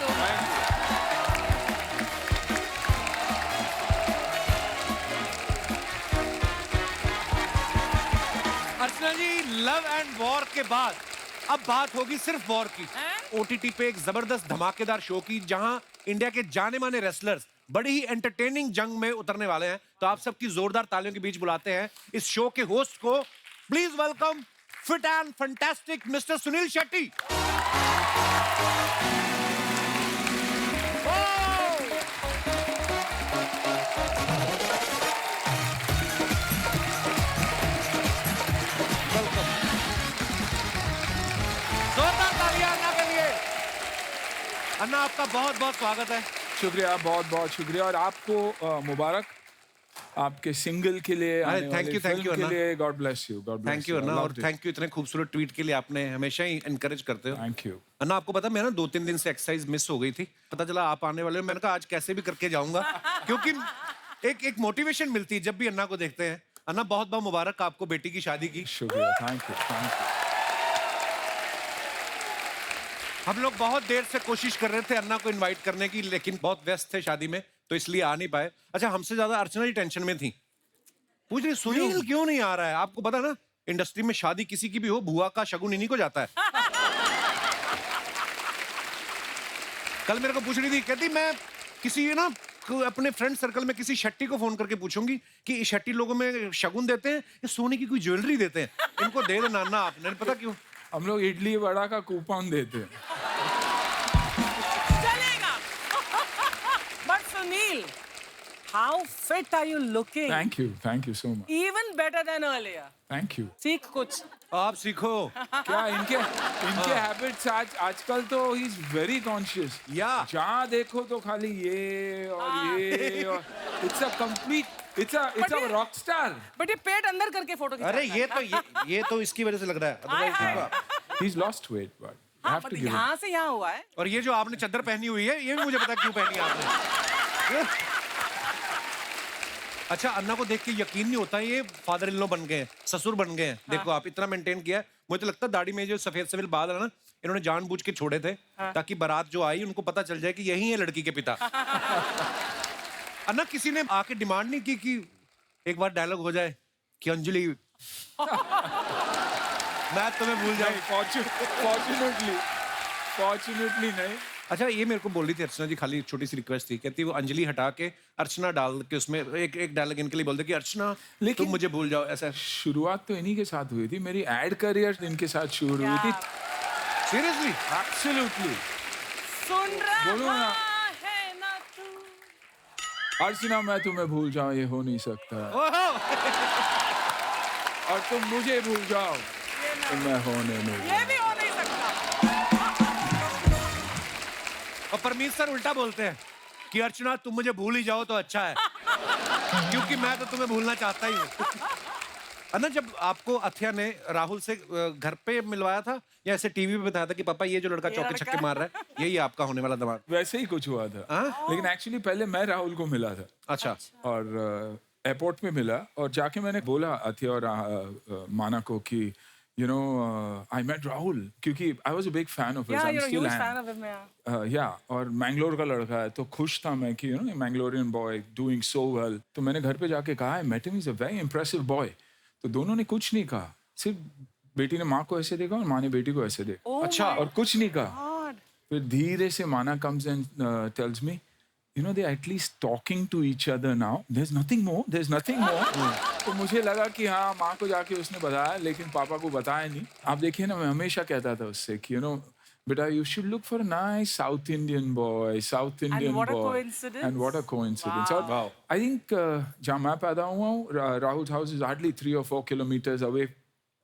Archana ji, love and war के बाद अब बात होगी सिर्फ वॉर की। ओटीटी पे एक जबरदस्त धमाकेदार शो की, जहां इंडिया के जाने माने रेसलर्स बड़ी ही एंटरटेनिंग जंग में उतरने वाले हैं। तो आप सबकी जोरदार तालियों के बीच बुलाते हैं इस शो के होस्ट को। Please welcome fit and fantastic mister Sunil Shetty. जोरदार तालियां अन्ना के लिए। अन्ना, आपका बहुत बहुत स्वागत है। शुक्रिया, बहुत बहुत शुक्रिया, और आपको मुबारक आपके सिंगल के लिए, अरे, आने thank वाले you, thank फिल्म you, के अन्ना। लिए। God bless you, God bless thank you Anna, और थैंक यू इतने खूबसूरत ट्वीट के लिए। आपने हमेशा ही एनकरेज करते हो। Thank you. अन्ना, आपको पता, मैं ना 2-3 दिन से एक्सरसाइज मिस हो गई थी। पता चला आप आने वाले हो, मैंने कहा आज कैसे भी करके जाऊंगा, क्योंकि एक मोटिवेशन मिलती है जब भी अन्ना को देखते हैं। अन्ना, बहुत बहुत मुबारक आपको बेटी की शादी की। शुक्रिया, थैंक यू, थैंक यू। हम लोग बहुत देर से कोशिश कर रहे थे अन्ना को इनवाइट करने की, लेकिन बहुत व्यस्त थे शादी में, तो इसलिए आ नहीं पाए। अच्छा, हमसे ज्यादा अर्चना जी टेंशन में थी, पूछ रही सुनील क्यों नहीं आ रहा है। आपको पता ना, इंडस्ट्री में शादी किसी की भी हो, बुआ का शगुन इन्हीं को जाता है। कल मेरे को पूछ रही थी, कहती मैं किसी ना अपने फ्रेंड सर्कल में किसी शट्टी को फोन करके पूछूंगी कि इस शट्टी लोगों में शगुन देते हैं या सोने की कोई ज्वेलरी देते हैं, इनको दे देना ना आपने। पता क्यों? हम लोग इडली वड़ा का कूपन देते हैं। चलेगा। But Sunil, how fit are you looking? Thank you so much. Even better than earlier. Thank you. सीख कुछ। आप सीखो। क्या इनके हैबिट्स आजकल तो ही इज वेरी कॉन्शियस। या। जहाँ देखो तो खाली ये और ये, और it's a complete, it's a rock star. But ये पेट अंदर करके फोटो अरे ये तो इसकी वजह से लग रहा है, otherwise ठीक हुआ। He is lost weight, but I have to give यहाँ से यहाँ हुआ है। और ये जो आपने चादर पहनी हुई है, ये भी मुझे पता क्यों पहनी है आपने। अच्छा, अन्ना को देख के यकीन नहीं होता ये फादर इन लॉ बन गए हैं, ससुर बन गए हैं। देखो आप इतना मेंटेन किया है। मुझे तो लगता है दाढ़ी में जो सफेद सफेद बाल है ना, इन्होंने जानबूझ के छोड़े थे ताकि बारात जो आई उनको पता चल जाए कि यही है लड़की के पिता। अन्ना, किसी ने आके डिमांड नहीं की कि एक बार डायलॉग हो जाए कि अंजलि मैं तुम्हें भूल जाऊं? फॉर्चुनेटली नहीं। अच्छा, ये मेरे को बोल रही थी अर्चना जी, खाली छोटी सी रिक्वेस्ट थी, कहती वो अंजलि हटा के अर्चना डाल के उसमें एक डायलॉग इनके लिए बोल दे कि अर्चना तुम मुझे भूल जाओ, ऐसा। शुरुआत तो इन्हीं के साथ हुई थी, मेरी एड करियर इनके साथ शुरू हुई थी। सीरियसली? एब्सोल्युटली। सुन रहा बोलो ना। है ना तू। अर्चना, मैं तुम्हें भूल जाऊं ये हो नहीं सकता, और तुम मुझे भूल जाओ तो मैं होने नहीं। ये भी हो नहीं सकता। और परमीत सर उल्टा बोलते हैं कि अर्चना तुम मुझे भूल ही जाओ तो अच्छा है, क्योंकि मैं तो तुम्हें भूलना चाहता ही हूँ। अन्ना, जब आपको अथिया ने राहुल से घर पे मिलवाया था या ऐसे टीवी पे बताया था कि पापा ये जो लड़का चौके छक्के मार रहा है यही आपका होने वाला दामाद? वैसे ही कुछ हुआ था, लेकिन एक्चुअली पहले मैं राहुल को मिला था। अच्छा। और एयरपोर्ट में मिला, और जाके मैंने बोला अथिया और माना को कि you know I met Rahul, क्योंकि I was a big fan of his. Yeah, I'm you're a still huge am. fan of him, yeah. Yeah, और मैंगलोर का लड़का है, तो खुश था मैं कि Mangalorean boy doing so well. तो मैंने घर पे जाके कहा, I met him, he's a very impressive boy. तो दोनों ने कुछ नहीं कहा, सिर्फ बेटी ने माँ को ऐसे देखा और माँ ने बेटी को ऐसे देखा। अच्छा। और कुछ नहीं कहा। फिर धीरे से माना comes and tells me, they're at least talking to each other now. There's nothing more. तो मुझे लगा कि हाँ, माँ को जाके उसने बताया, लेकिन पापा को बताया नहीं। आप देखिए ना, मैं हमेशा कहता था उससे कि Beta, you should look for a nice South Indian boy, South Indian what a boy. coincidence. And what a coincidence. Wow. और I think जहाँ मैं पैदा हुआ हूँ, Rahul's house is hardly 3 or 4 kilometers away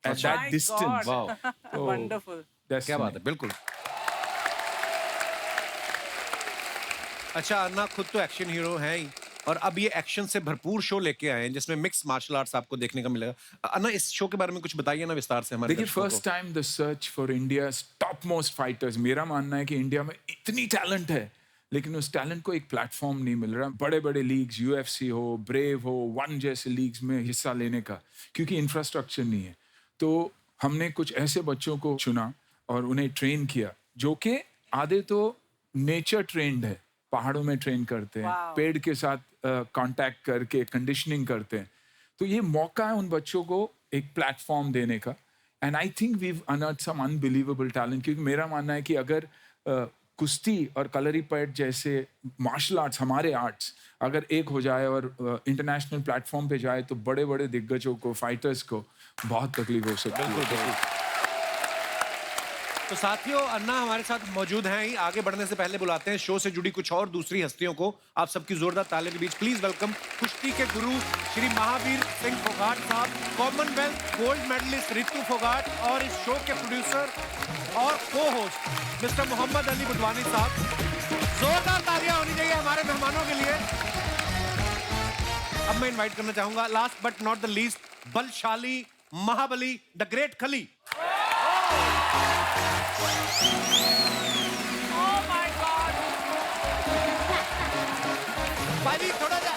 at that My distance. God. So, Wonderful. that's क्या बात है, बिल्कुल। अच्छा, अन्ना खुद तो एक्शन हीरो है ही, और अब ये एक्शन से भरपूर शो लेके आए हैं जिसमें मिक्स मार्शल आर्ट्स आपको देखने का मिलेगा। अन्ना, इस शो के बारे में कुछ बताइए ना विस्तार से हमारे देखिए, दर्शकों first time the search for India's top most fighters. मेरा मानना है कि इंडिया में इतनी टैलेंट है, लेकिन उस टैलेंट को एक प्लेटफॉर्म नहीं मिल रहा। बड़े बड़े लीग्स, UFC हो, ब्रेव हो, वन जैसे लीग्स में हिस्सा लेने का, क्योंकि इंफ्रास्ट्रक्चर नहीं है। तो हमने कुछ ऐसे बच्चों को चुना और उन्हें ट्रेन किया, जो कि आधे तो नेचर ट्रेंड है, पहाड़ों में ट्रेन करते हैं, पेड़ के साथ कांटेक्ट करके कंडीशनिंग करते हैं। तो ये मौका है उन बच्चों को एक प्लेटफॉर्म देने का। And I think we unearth some unbelievable talent, क्योंकि मेरा मानना है कि अगर कुश्ती और कलरीपयट जैसे मार्शल आर्ट्स, हमारे आर्ट्स अगर एक हो जाए और इंटरनेशनल प्लेटफॉर्म पे जाए, तो बड़े बड़े दिग्गजों को, फाइटर्स को बहुत तकलीफ हो सकती है। तो साथियों, अन्ना हमारे साथ मौजूद हैं ही। आगे बढ़ने से पहले बुलाते हैं शो से जुड़ी कुछ और दूसरी हस्तियों को। आप सबकी जोरदार तालियों के बीच प्लीज वेलकम कुश्ती के गुरु श्री महावीर सिंह फोगाट साहब, Commonwealth gold medalist Ritu Phogat, और इस शो के प्रोड्यूसर और को होस्ट मिस्टर मोहम्मद अली बुटवानी साहब। जोरदार तालियां होनी चाहिए हमारे मेहमानों के लिए। अब मैं इन्वाइट करना चाहूंगा last but not the least, बलशाली महाबली द ग्रेट खली। Oh my God. बाजी थोड़ा जा।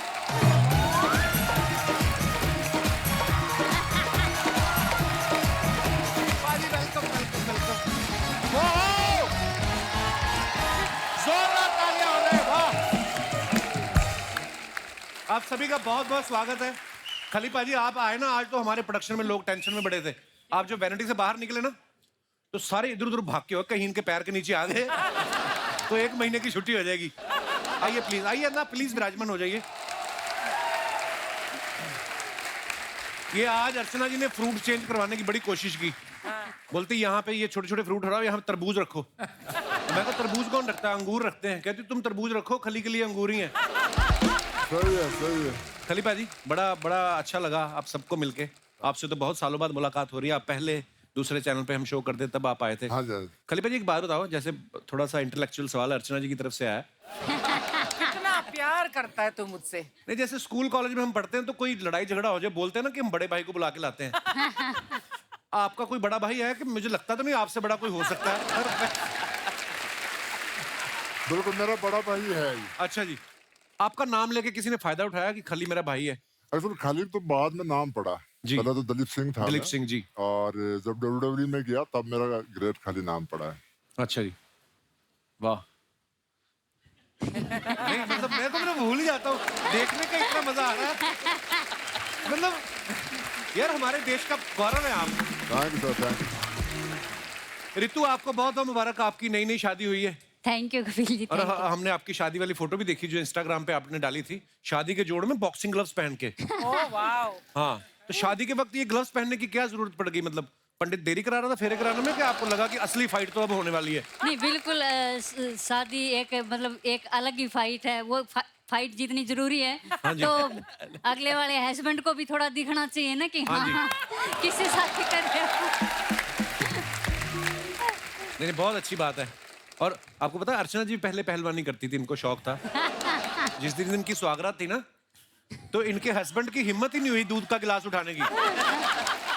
बाजी वेलकम वेलकम वेलकम। जोरदार तालियां हो रहे हैं, वाह। आप सभी का बहुत बहुत स्वागत है। खली पाजी, आप आए ना, आज तो हमारे प्रोडक्शन में लोग टेंशन में पड़े थे। आप जो वैनिटी से बाहर निकले ना, तो सारे इधर उधर भाग के हो, कहीं इनके पैर के नीचे आ गए तो 1 महीने की छुट्टी हो जाएगी। आइए प्लीज, आइए ना प्लीज, विराजमान हो जाइए। ये आज अर्चना जी ने फ्रूट चेंज करवाने की बड़ी कोशिश की। बोलती यहाँ पे ये छोटे छोटे फ्रूट हटाओ, यहाँ पे तरबूज रखो। मैं को तरबूज कौन रखता है, अंगूर रखते हैं। कहती तुम तरबूज रखो, खली के लिए अंगूर ही है। सही है, सही है। खली पाजी, बड़ा बड़ा अच्छा लगा आप सबको मिलके। आपसे तो बहुत सालों बाद मुलाकात हो रही है। आप पहले दूसरे चैनल पे हम शो करते तब आप आए थे। हाँ जी। खली पाजी, एक बात बताओ, जैसे थोड़ा सा इंटेलेक्चुअल सवाल अर्चना जी की तरफ से आया। कितना प्यार करता है तू मुझसे। नहीं, जैसे स्कूल कॉलेज में हम पढ़ते हैं तो कोई लड़ाई झगड़ा हो जाए, बोलते हैं ना कि हम बड़े भाई को बुला के लाते हैं। आपका कोई बड़ा भाई है कि? मुझे लगता तो नहीं आपसे बड़ा कोई हो सकता है। बिल्कुल, मेरा बड़ा भाई है। अच्छा जी, आपका नाम लेके किसी ने फायदा उठाया कि खली मेरा भाई है? एक्चुअली खालिद तो बाद में नाम पड़ा, जी। पहले तो दलीप सिंह था। दलीप सिंह जी। और जब WWE में गया तब मेरा ग्रेट खाली नाम पड़ा है। अच्छा जी, वाह। नहीं मतलब मैं तो भूल ही जाता हूँ, देखने का इतना मजा आ रहा है। मतलब यार, हमारे देश का गौरव है आप। Thank you sir, thank you. Ritu, आपको बहुत बहुत मुबारक, आपकी नई नई शादी हुई है। Thank you Kapil ji. और हमने आपकी शादी वाली फोटो भी देखी जो इंस्टाग्राम पे आपने डाली थी, शादी के जोड़ में बॉक्सिंग ग्लव्स पहन के। Oh wow. हाँ, तो शादी के वक्त ये ग्लव्स पहनने की क्या जरूरत पड़ गई? मतलब पंडित देरी करा रहा था फेरे कराने में, क्या आपको लगा कि असली फाइट तो अब होने वाली है? नहीं, बिल्कुल शादी एक मतलब एक अलग ही फाइट है। वो फाइट जितनी जरूरी है, तो अगले वाले हस्बैंड को भी थोड़ा दिखना चाहिए ना कि हाँ, किससे शादी कर रहे हो। नहीं, बहुत अच्छी बात है। और आपको पता है, अर्चना जी पहले पहलवानी करती थी, इनको शौक था। जिस दिन इनकी सुहागरात थी ना, तो इनके हस्बैंड की हिम्मत ही नहीं हुई दूध का गिलास उठाने की।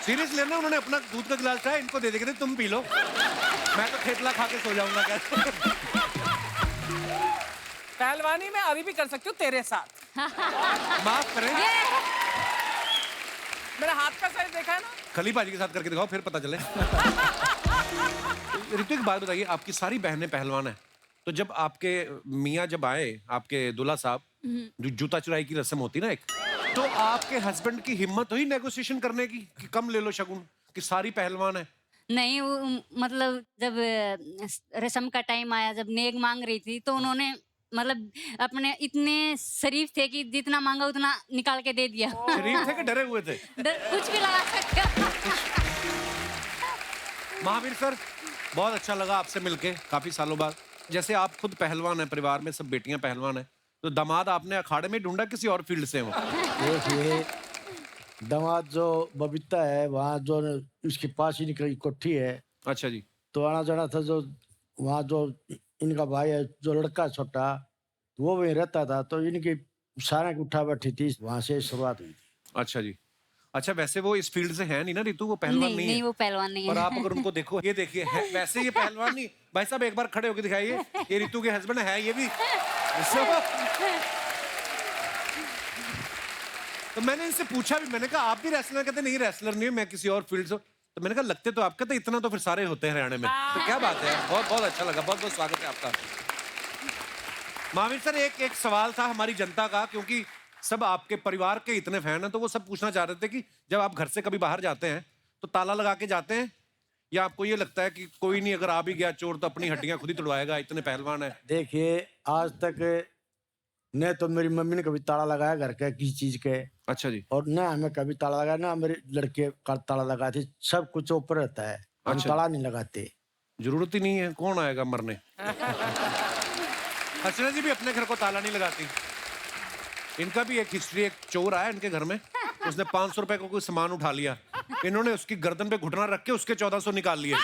सीरियसली ना, उन्होंने अपना दूध का गिलास उठाया, इनको दे देंगे, तुम पी लो, मैं तो ठेतला खा के सो जाऊंगा। क्या पहलवानी में अभी भी कर सकती हूँ तेरे साथ। माफ करें, मेरा हाथ का साइज देखा है ना? खली पाजी के साथ करके दिखाओ, फिर पता चले। रितु, एक बात बताइए, आपकी सारी बहनें पहलवान हैं, तो जब आपके मियाँ जब आए, आपके दूल्हा साहब, जो जूता चुराई की रस्म होती ना एक, तो आपके हस्बैंड की हिम्मत हुई नेगोशिएशन करने की कि कम ले लो शगुन, कि सारी पहलवान है? नहीं, वो मतलब जब रस्म का टाइम आया, जब नेक मांग रही थी, तो उन्होंने मतलब अपने इतने शरीफ थे कि जितना मांगा उतना निकाल के दे दिया। शरीफ थे कि डरे हुए थे? कुछ भी लगा सकते हो। महावीर सर, बहुत अच्छा लगा आपसे मिलके काफी सालों बाद। जैसे आप खुद पहलवान हैं, परिवार में सब बेटियां पहलवान हैं, तो दामाद आपने अखाड़े में ढूंढा किसी और फील्ड से वो? देखिए दामाद जो बबीता है वहाँ जो उसके पास ही निकली कोठी है, अच्छा जी। तो आना जाना था जो वहाँ जो इनका भाई है जो लड़का छोटा वो वहीं रहता था, तो इनकी सारा की उठा बैठी थी, वहाँ से शुरुआत हुई थी। अच्छा जी। अच्छा वैसे वो इस फील्ड से है नहीं ना रितु, वो पहलवान नहीं है। नहीं वो पहलवान नहीं और है। आप अगर उनको देखो, ये देखिए वैसे ये पहलवान नहीं। भाई साहब एक बार खड़े होकर दिखाइए, ये रितु के हस्बैंड है ये भी। तो मैंने इनसे पूछा भी, मैंने कहा आप भी रेसलर? कहते नहीं रेसलर नहीं, मैं किसी और फील्ड से। तो मैंने कहा लगते तो आपके, तो इतना तो फिर सारे होते हैं हरियाणा में। तो क्या बात है, बहुत बहुत अच्छा लगा, बहुत बहुत स्वागत है आपका। महावीर सर एक सवाल था हमारी जनता का, क्योंकि सब आपके परिवार के इतने फैन हैं, तो वो सब पूछना चाह रहे थे कि जब आप घर से कभी बाहर जाते हैं तो ताला लगा के जाते हैं, या आपको ये लगता है कि कोई नहीं, अगर आ भी गया चोर तो अपनी हड्डियां खुद ही तोड़वाएगा, इतने पहलवान है? देखिए आज तक न तो मेरी मम्मी ने कभी ताला लगाया घर के किसी चीज के। अच्छा जी। और न हमें कभी ताला लगाया, ना मेरे लड़के का ताला लगा थे, सब कुछ ऊपर रहता है, हम अच्छा। ताला नहीं लगाते। जरूरत ही नहीं है, कौन आएगा मरने। अर्चना जी भी अपने घर को ताला नहीं लगाती। इनका भी एक हिस्ट्री, एक चोर आया इनके घर में, उसने 500 रुपए को कोई सामान उठा लिया, इन्होंने उसकी गर्दन पे घुटना रख के उसके 1400 निकाल लिए। यार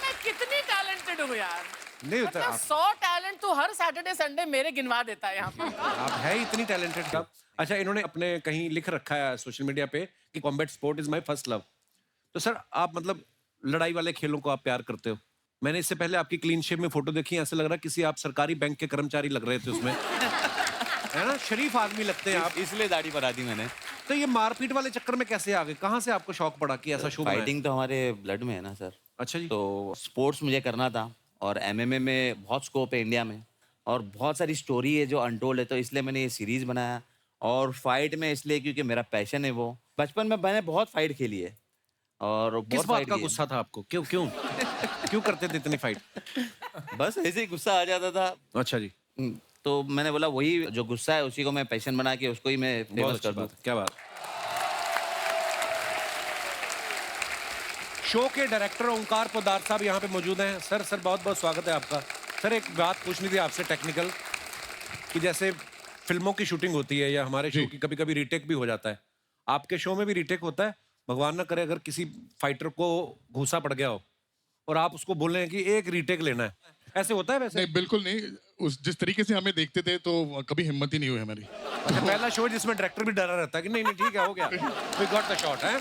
मैं कितनी टैलेंटेड हूँ यार। नहीं होता मतलब 100 टैलेंट तो हर सैटरडे संडे मेरे गिनवा देता है यहाँ पर। आप है इतनी टैलेंटेड। अच्छा इन्होंने अपने कहीं लिख रखा है सोशल मीडिया पे कि combat sport is my first love. तो सर आप मतलब लड़ाई वाले खेलों को आप प्यार करते हो। मैंने इससे पहले आपकी क्लीन शेव में फोटो देखी, ऐसे लग रहा है किसी आप सरकारी बैंक के कर्मचारी लग रहे थे उसमें। है ना, शरीफ आदमी लगते हैं आप, इसलिए दाढ़ी बढ़ा दी मैंने। तो ये मारपीट वाले चक्कर में कैसे आ गए, कहाँ से आपको शौक पड़ा कि ऐसा शो? फाइटिंग तो हमारे ब्लड में है ना सर। अच्छा जी। तो स्पोर्ट्स मुझे करना था, और एमएमए में बहुत स्कोप है इंडिया में, और बहुत सारी स्टोरी है जो अनटोल्ड है, तो इसलिए मैंने ये सीरीज बनाया। और फाइट में इसलिए क्योंकि मेरा पैशन है वो। बचपन में मैंने बहुत फाइट खेली है। और किस बात का गुस्सा था आपको, क्यों क्यों क्यों करते थे इतनी फाइट? बस ऐसे ही गुस्सा आ जाता था। अच्छा जी। तो मैंने बोला वही जो गुस्सा है उसी को मैं पैशन बना के उसको ही मैं फेमस कर दूं। क्या बात। शो के डायरेक्टर ओंकार पोदार साहब यहाँ पे मौजूद हैं। सर बहुत बहुत स्वागत है आपका। सर एक बात पूछनी थी आपसे टेक्निकल, कि जैसे फिल्मों की शूटिंग होती है या हमारे शो की कभी कभी रीटेक भी हो जाता है, आपके शो में भी रीटेक होता है? भगवान ना करे अगर किसी फाइटर को घूसा पड़ गया हो और आप उसको बोल रहे हैं कि एक रीटेक लेना है, ऐसे होता है? वैसे नहीं, बिल्कुल नहीं। उस जिस तरीके से हमें देखते थे तो कभी हिम्मत ही नहीं हुई हमारी। अच्छा पहला शो जिसमें डायरेक्टर भी डरा रहता है कि नहीं ठीक है हो गया, वी गॉट द शॉट है।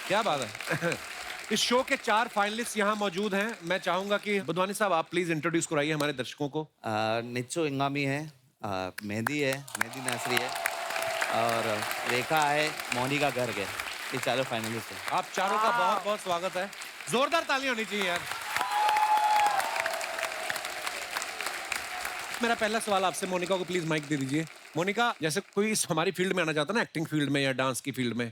क्या बात है। इस शो के 4 फाइनलिस्ट यहाँ मौजूद हैं। मैं चाहूंगा कि बुधवानी साहब आप प्लीज इंट्रोड्यूस कराइए हमारे दर्शकों को। नित्सो इंगामी है, मेहंदी है, मेहंदी नासरी है, और रेखा है, मोनिका गर्ग है। ये चारों फाइनलिस्ट हैं। आप चारों का बहुत बहुत स्वागत है। जोरदार ताली होनी चाहिए यार। मेरा पहला सवाल आपसे, मोनिका को प्लीज माइक दे दीजिए। मोनिका, जैसे कोई इस हमारी फील्ड में आना चाहता है ना, एक्टिंग फील्ड में या डांस की फील्ड में,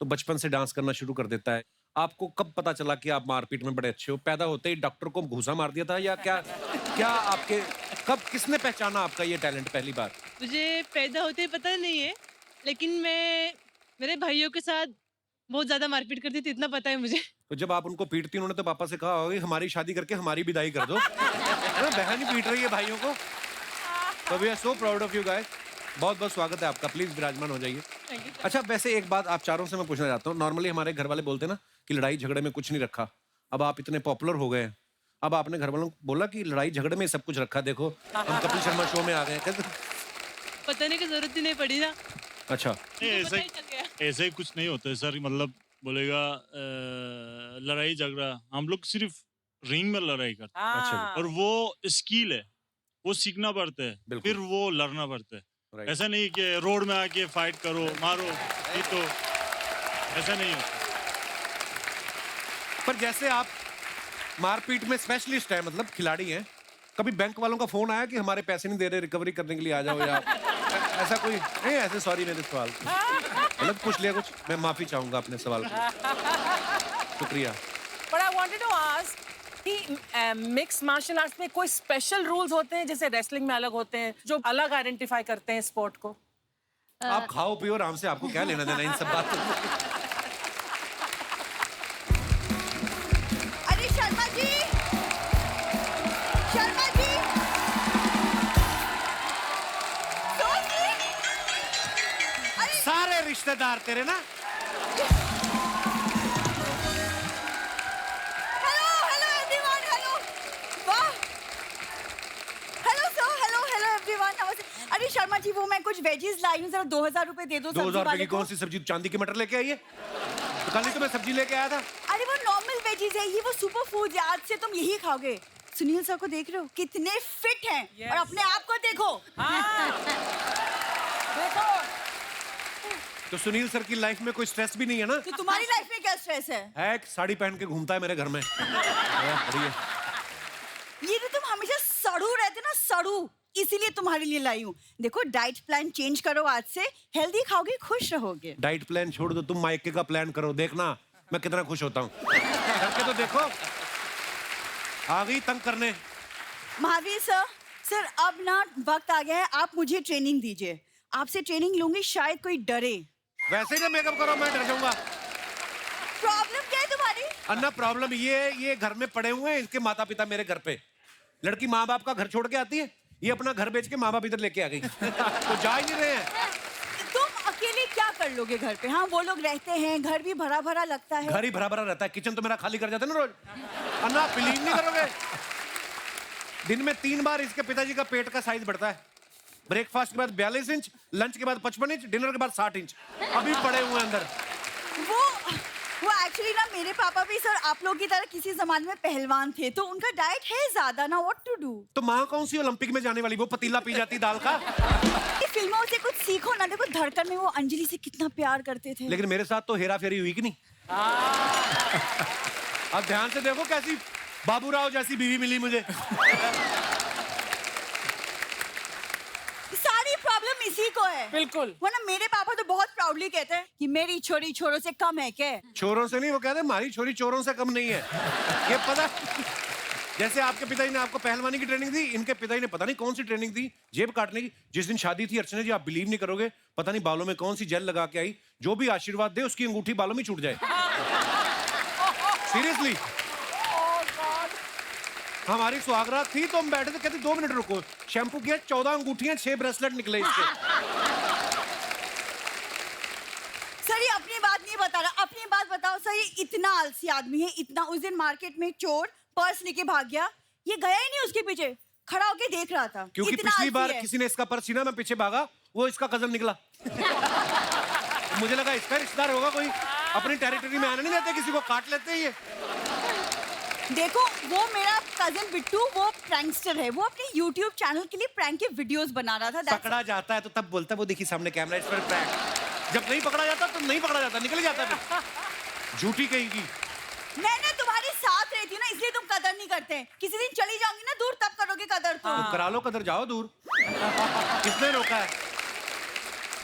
तो बचपन से डांस करना शुरू कर देता है। आपको कब पता चला कि आप मारपीट में बड़े अच्छे हो? पैदा होते ही डॉक्टर को घूसा मार दिया था, या क्या आपके कब किसने पहचाना आपका ये टैलेंट पहली बार? मुझे पैदा होते ही पता नहीं है, लेकिन मैं मेरे भाइयों के साथ बहुत ज्यादा मारपीट करती थी, इतना पता है मुझे। तो जब आप उनको पीटती, उन्होंने तो पापा से कहा होगा हमारी शादी करके हमारी विदाई कर दो। बहन ही पीट रही है भाइयों को। तो we are so proud of you guys. बहुत बहुत स्वागत है आपका, प्लीज विराजमान हो जाइए। अच्छा वैसे एक बात आप चारों से मैं पूछना चाहता हूँ। नॉर्मली हमारे घर वाले बोलते हैं ना कि लड़ाई झगड़े में कुछ नहीं रखा। अब आप इतने पॉपुलर हो गए हैं, अब आपने घर वालों को बोला कि लड़ाई झगड़े में सब कुछ रखा, देखो हम कपिल शर्मा शो में आ गए। बताने की जरूरत ही नहीं पड़ी ना। अच्छा ऐसे ही कुछ नहीं होता है सर। मतलब बोलेगा लड़ाई झगड़ा, हम लोग सिर्फ रिंग में लड़ाई करते हैं। अच्छा। और वो स्किल है, वो सीखना पड़ता है, फिर वो लड़ना पड़ता है। ऐसा नहीं कि रोड में आके फाइट करो मारो, ये तो ऐसा नहीं होता। पर जैसे आप मारपीट में स्पेशलिस्ट हैं, मतलब खिलाड़ी हैं, कभी बैंक वालों का फोन आया कि हमारे पैसे नहीं दे रहे, रिकवरी करने के लिए आ जाओ, या ऐसा कोई नहीं? ऐसे सॉरी मेरे सवाल मतलब पूछ लिया कुछ, मैं माफी चाहूंगा अपने सवाल को। शुक्रिया। But I wanted to ask कि मिक्स मार्शल आर्ट्स में कोई स्पेशल रूल्स होते हैं, जैसे रेसलिंग में अलग होते हैं, जो अलग आइडेंटिफाई करते हैं स्पोर्ट को? आप खाओ पियो आराम से, आपको क्या लेना देना इन सब बातों। रिश्तेदार तेरे ना। Hello hello everyone, hello. वाह, hello sir, hello hello everyone, नमस्ते। अरे शर्मा जी, वो मैं कुछ वेजीज लाई हूँ, जरा 2000 रुपए दे दो। 2000 रुपए की कौन सी सब्जी? चांदी की मटर लेके आई है? तो कल ही तो मैं सब्जी लेके आया था। अरे वो नॉर्मल वेजीज है, ये वो सुपर फूड है, आज से तुम यही खाओगे। सुनील सर को देख रहे हो कितने फिट हैं, और अपने आप को देखो। देखो तो सुनील सर की लाइफ में कोई स्ट्रेस भी नहीं है ना? तो तुम्हारी लाइफ में क्या स्ट्रेस है? एक साड़ी पहन के घूमता है मेरे घर में। ये तो तुम हमेशा सड़ू रहते ना, सड़ू, इसीलिए तुम्हारे लिए लाई हूँ। देखो डाइट प्लान चेंज करो, आज से हेल्दी खाओगे, खुश रहोगे। डाइट प्लान छोड़ दो, तुम माइके का प्लान करो, देखना मैं कितना खुश होता हूँ। करके तो देखो। आ गई तंग करने। महावीर सर, सर अब ना वक्त आ गया है, आप मुझे ट्रेनिंग दीजिए। आपसे ट्रेनिंग लूंगी, शायद कोई डरे। वैसे ही ना मेकअप करो, मैं डर जाऊंगा। प्रॉब्लम क्या है तुम्हारी? अन्ना प्रॉब्लम ये घर में पड़े हुए हैं, इसके माता पिता मेरे घर पे। लड़की माँ बाप का घर छोड़ के आती है, ये अपना घर बेच के माँ बाप इधर लेके आ गई। तो जा ही नहीं रहे हैं। तुम अकेले क्या कर लोगे घर पे? हाँ, वो लोग रहते हैं, घर भी भरा भरा लगता है। घर ही भरा भरा रहता है, किचन तो मेरा खाली कर जाता है ना रोज। अन्ना बिलीव नहीं करोगे, दिन में 3 बार इसके पिताजी का पेट का साइज बढ़ता है। ब्रेकफास्ट के बाद 42 इंच, लंच के बाद 55 इंच, डिनर के बाद 60 इंच अभी पड़े हुए अंदर। वो एक्चुअली ना मेरे पापा भी सर आप लोग की तरह किसी जमाने में पहलवान थे, तो उनका डाइट है ज्यादा ना, व्हाट टू डू। तो माँ कौन सी ओलंपिक में जाने वाली, वो पतीला पी जाती दाल का। फिल्मों से कुछ सीखो ना, देखो धड़कन में वो अंजलि से कितना प्यार करते थे। लेकिन मेरे साथ तो हेरा फेरी हुई कि नहीं। अब ध्यान से देखो कैसी बाबूराव जैसी बीवी मिली मुझे। सारी प्रॉब्लम इसी को है। बिल्कुल। वरना मेरे पापा तो बहुत प्राउडली कहते हैं कि मेरी छोरी छोरों से कम है क्या? छोरों से नहीं, वो कहते हैं हमारी छोरी चोरों से कम नहीं है। ये पता, जैसे आपके पिताजी ने आपको पहलवानी की ट्रेनिंग दी, इनके पिताजी ने पता नहीं कौन सी ट्रेनिंग दी, जेब काटने की। जिस दिन शादी थी अर्चना जी, आप बिलीव नहीं करोगे, पता नहीं बालों में कौन सी जेल लगा के आई, जो भी आशीर्वाद दे उसकी अंगूठी बालों में छूट जाए। सीरियसली। हमारी सुहागरात थी तो हम बैठे थे, कहते 2 मिनट रुको, शैम्पू किया, 14 अंगूठियां, 6 ब्रेसलेट निकले इसके। सर ये अपनी बात नहीं बता रहा, अपनी बात बताओ सर। ये इतना आलसी आदमी है, इतना। उस दिन मार्केट में चोर पर्स लेके भाग गया, ये गया ही नहीं उसके पीछे, खड़ा होके देख रहा था। क्योंकि इतना पिछली आलसी बार है। किसी ने इसका पर्स छीना, मैं पीछे भागा, वो इसका कजन निकला। मुझे लगा इसका रिश्तेदार होगा कोई, अपनी टेरिटरी में आने नहीं देते, किसी को काट लेते हैं ये। देखो वो मेरा कजन बिट्टू, वो प्रैंकस्टर है, वो अपने YouTube चैनल के लिए प्रैंक के वीडियोस बना रहा था। पकड़ा जाता है तो तब बोलता है, वो देखिए सामने कैमरा, इस पर प्रैंक। जब नहीं पकड़ा जाता तो नहीं पकड़ा जाता, निकल जाता है। झूठी कहेगी। मैंने तुम्हारे साथ रहती हूँ ना, इसलिए तुम कदर नहीं करते। किसी दिन चली जाऊंगी ना दूर, तब करोगे कदर। तो करा लो कदर, जाओ दूर। किसने रोका है?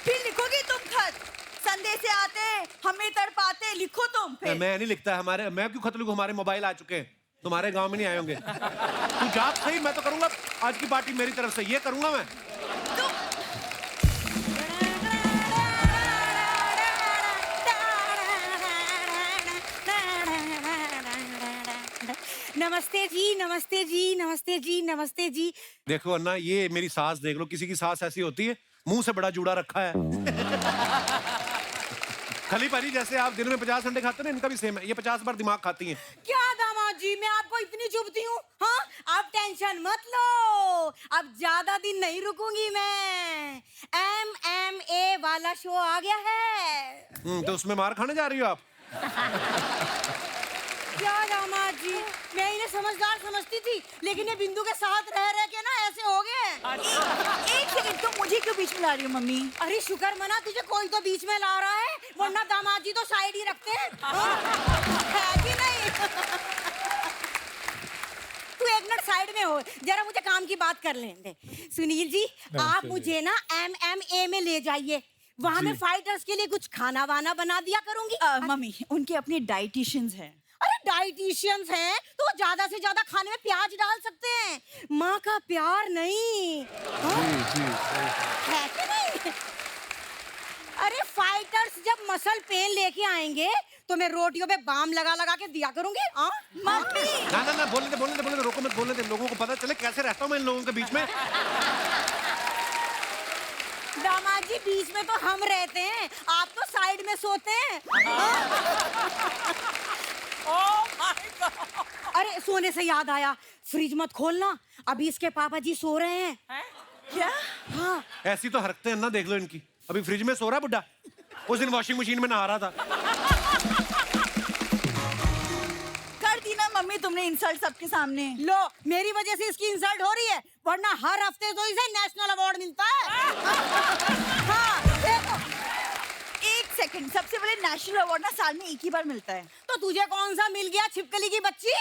फिर लिखोगे तुम खत, संदेश आते हमें तड़पाते, लिखो तुम फिर। मैं नहीं लिखता, हमारे, मैं क्यों खत लिखूं, हमारे मोबाइल आ चुके हैं, तुम्हारे गांव में नहीं आए होंगे। तू जा सही, मैं तो करूंगा आज की पार्टी मेरी तरफ से, ये करूंगा मैं। नमस्ते जी, नमस्ते जी, नमस्ते जी, नमस्ते जी। देखो अन्ना, ये मेरी सास देख लो, किसी की सास ऐसी होती है, मुंह से बड़ा जूड़ा रखा है। खली पारी, जैसे आप दिन में 50 अंडे खाते हैं ना, इनका भी सेम है, ये 50 बार दिमाग खाती हैं। क्या दामाद जी, मैं आपको इतनी चुभती हूँ? हाँ, आप टेंशन मत लो, अब ज्यादा दिन नहीं रुकूंगी मैं। MMA वाला शो आ गया है। तो उसमें मार खाने जा रही हो आप? क्या दामाद जी, मैं इन्हें समझदार समझती थी, लेकिन ये बिंदु के साथ रह रह के ना ऐसे हो गए। एक सेकंड, तुम मुझे क्यों बीच में ला रही हो मम्मी? अरे शुक्र मना, तुझे कोई तो बीच में ला रहा है, वरना दामाद जी तो साइड ही रखते हैं। है कि नहीं? तू एक मिनट साइड में हो, जरा मुझे काम की बात कर लेने दे। सुनील जी, आप मुझे ना MMA में ले जाइए, वहाँ मैं फाइटर्स के लिए कुछ खाना वाना बना दिया करूंगी। मम्मी, उनके अपने डाइटिशियंस हैं। अरे डाइटिशियंस हैं तो ज्यादा से ज्यादा खाने में प्याज डाल सकते हैं, माँ का प्यार नहीं। है कि नहीं? अरे फाइटर्स जब मसल पेन लेके आएंगे तो मैं रोटियों पे बाम लगा लगा के दिया करूंगी। मम्मी ना, बोलने दे, रोको मत, बोलने दे, लोगों को पता चले कैसे रहता हूँ मैं इन लोगों के बीच में। दामाद जी, बीच में तो हम रहते हैं, आप तो साइड में सोते हैं। अरे सोने से याद आया, फ्रिज मत खोलना, अभी इसके पापा जी सो रहे हैं। क्या? हाँ। ऐसी तो हरकतें हैं ना, देख लो इनकी। अभी फ्रिज में सो रहा है बुड्ढा, उस दिन वॉशिंग मशीन में नहा रहा था। कर दी ना मम्मी तुमने इंसल्ट सबके सामने। लो, मेरी वजह से इसकी इंसल्ट हो रही है, वरना हर हफ्ते तो इसे नेशनल अवार्ड मिलता है। हाँ, देखो। एक सेकंड, सबसे बड़े नेशनल अवार्ड ना साल में एक ही बार मिलता है। तो तुझे कौन सा मिल गया, छिपकली की बच्ची?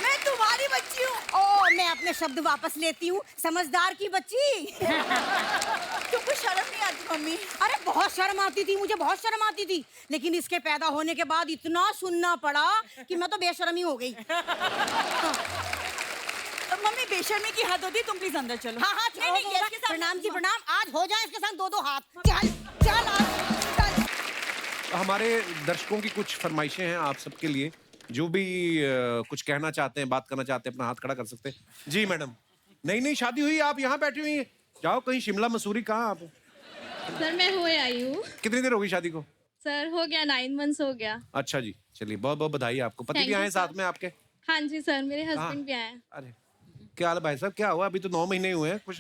मैं तुम्हारी बच्ची हूँ। ओ, मैं अपने शब्द वापस लेती हूँ, समझदार की बच्ची। तुमको शर्म नहीं आती मम्मी? अरे बहुत शर्म आती थी, मुझे बहुत शर्म आती थी, लेकिन इसके पैदा होने के बाद इतना सुनना पड़ा कि मैं तो बेशर्मी हो गई। मम्मी बेशर्मी की हद होती, तुम प्लीज अंदर चलो। हाँ हाँ, प्रणाम जी प्रणाम, आज हो जाए इसके साथ दो दो हाथ। चल चल चल। हमारे दर्शकों की कुछ फरमाइशें हैं आप सबके लिए, जो भी कुछ कहना चाहते हैं, बात करना चाहते हैं, अपना हाथ खड़ा कर सकते हैं। जी मैडम। नहीं शादी हुई, आप यहाँ बैठी हुई हैं, जाओ कहीं शिमला मसूरी, कहाँ आप? सर मैं हो आई हूँ। कितनी देर हो गई शादी को? सर हो गया 9 months हो गया। अच्छा जी, चलिए बहुत बहुत बधाई आपको। पति भी आए साथ में आपके? हाँ जी सर, मेरे हस्बैंड भी आए। अरे क्या हाल है भाई साहब, क्या हुआ? अभी तो 9 महीने हुए हैं कुछ।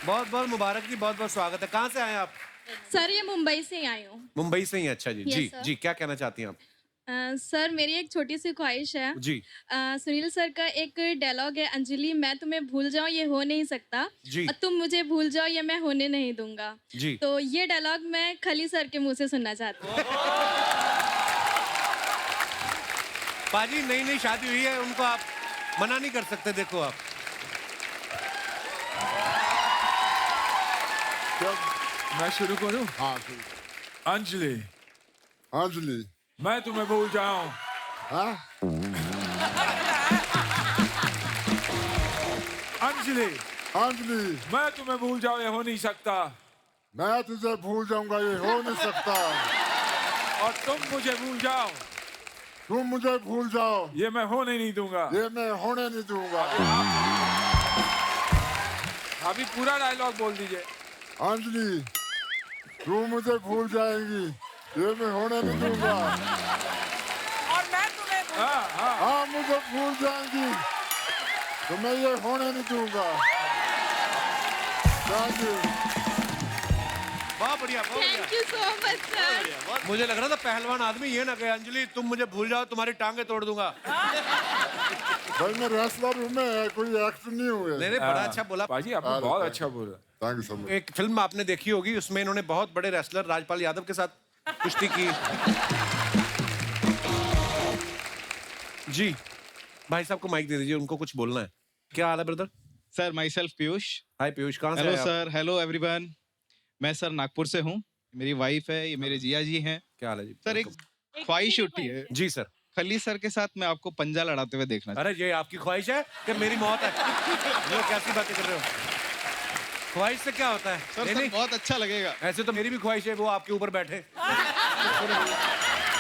बहुत बहुत मुबारक जी, बहुत बहुत स्वागत है। कहाँ से आए आप? सर ये मुंबई से ही आई हूँ। मुंबई से ही? अच्छा जी। Yes, जी sir. जी, क्या कहना चाहती हैं आप? सर मेरी एक छोटी सी ख्वाहिश है। जी। सुनील सर का एक डायलॉग है, अंजलि मैं तुम्हें भूल जाऊं ये हो नहीं सकता, जी। और तुम मुझे भूल जाओ ये मैं होने नहीं दूंगा। जी। तो ये डायलॉग मैं खली सर के मुंह से सुनना चाहती हूँ। पाजी नई शादी हुई है, उनको आप मना नहीं कर सकते। देखो आप, मैं शुरू करूं? हाँ अंजलि, अंजलि मैं तुम्हें भूल जाऊं। हाँ? अंजलि, अंजलि मैं तुम्हें भूल जाऊं ये हो नहीं सकता। मैं तुझे भूल जाऊंगा ये हो नहीं सकता। और तुम मुझे भूल जाओ, तुम मुझे भूल जाओ ये मैं होने नहीं दूंगा। ये मैं होने नहीं दूंगा। अभी पूरा डायलॉग बोल दीजिए। अंजलि तू मुझे भूल जाएगी, ये मैं होने नहीं दूंगा। और मैं तुम्हें हाँ मुझे भूल जाएंगी तो मैं ये होने नहीं दूंगा। Thank you. बहुत बढ़िया, बहुत बढ़िया। Thank you so much sir. मुझे लग रहा था पहलवान आदमी ये ना कहे अंजलि तुम मुझे भूल जाओ तुम्हारी टांगे तोड़ दूंगा। भाई मैं रेसलर हूँ, मैं कोई एक्टर नहीं हुए। नहीं बड़ा अच्छा बोला पाजी, आपने बहुत अच्छा बोला। Thank you so much. एक फिल्म आपने देखी होगी, उसमें इन्होंने बहुत बड़े रेसलर राजपाल यादव के साथ कुश्ती की। जी भाई साहब को माइक दे दीजिए, उनको कुछ बोलना है। क्या हाल है brother? Sir myself Piyush. Hi Piyush, कहाँ से हेलो आए आप? Sir, hello everyone. मैं सर नागपुर से हूँ, मेरी वाइफ है, ये मेरे जिया जी हैं। क्या हाल है जी? सर एक ख्वाहिश उठी है जी सर। खली सर के साथ मैं आपको पंजा लड़ाते हुए देखना अरे ये आपकी ख्वाहिश है कि मेरी मौत है? ये कैसी बातें कर रहे हो? ख्वाहिश से क्या होता है? सर, नहीं, सर नहीं। बहुत अच्छा लगेगा। ऐसे तो मेरी भी ख्वाहिश है वो आपके ऊपर बैठे।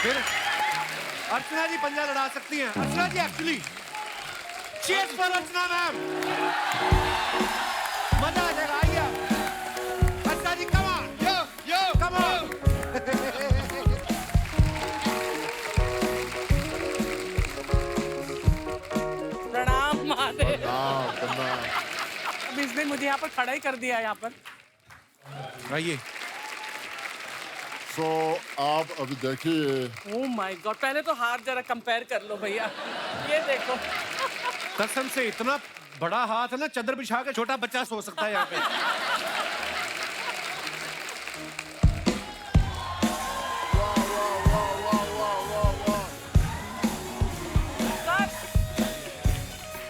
फिर अर्चना जी पंजा लड़ा सकती हैं। Archana ji actually cheers for Archana ma'am. मजा आ जाएगा, आइए अर्चना जी, come on yo come on. प्रणाम महादेव। प्रणाम। अब इसने मुझे यहाँ पर खड़ा ही कर दिया यहाँ पर। आइए। सो आप अभी देखिए। ओह माय गॉड, पहले तो हाथ जरा कंपेयर कर लो भैया, ये देखो। कसम से इतना बड़ा हाथ है ना, चादर बिछा के छोटा बच्चा सो सकता है यहाँ पे।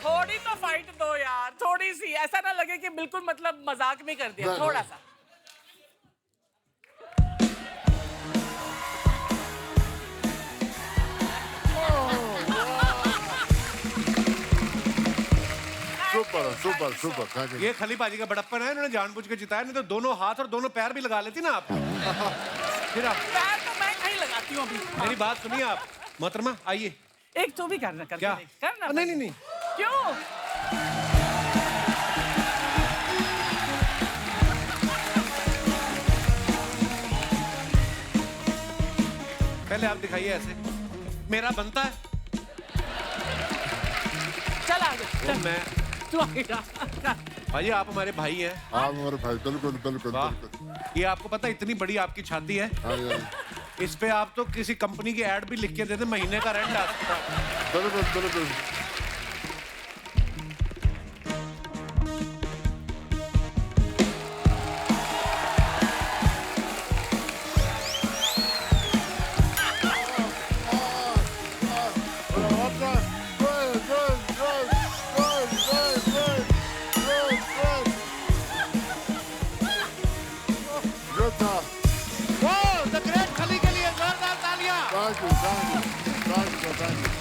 थोड़ी तो फाइट दो यार, थोड़ी सी, ऐसा ना लगे कि बिल्कुल मतलब मजाक में कर दिया, थोड़ा सा। Super super super, thank you. ये खली बाजी का बड़प्पन है, इन्होंने जानबूझ के जिताया, नहीं तो दोनों हाथ और दोनों पैर भी लगा लेती ना आप। फिर आप पैर तो मैं कहीं लगाती हूँ अभी। मेरी बात सुनिए आप मोहतरमा, आइए। एक तो भी करना कर क्या? करना। नहीं नहीं नहीं, क्यों? पहले आप दिखाइए ऐसे, मेरा बनता है। चल आगे, तो मैं तू आगे जा। भाई आप हमारे भाई हैं। हाँ हमारे भाई, बिल्कुल बिल्कुल वाह। बिल्कुल। ये आपको पता है इतनी बड़ी आपकी छाती है, हाँ जी, हाँ जी। इस पे आप तो किसी कंपनी की एड भी लिख के देते, महीने का रेंट आ सकता है। बिल्कुल बिल्कुल।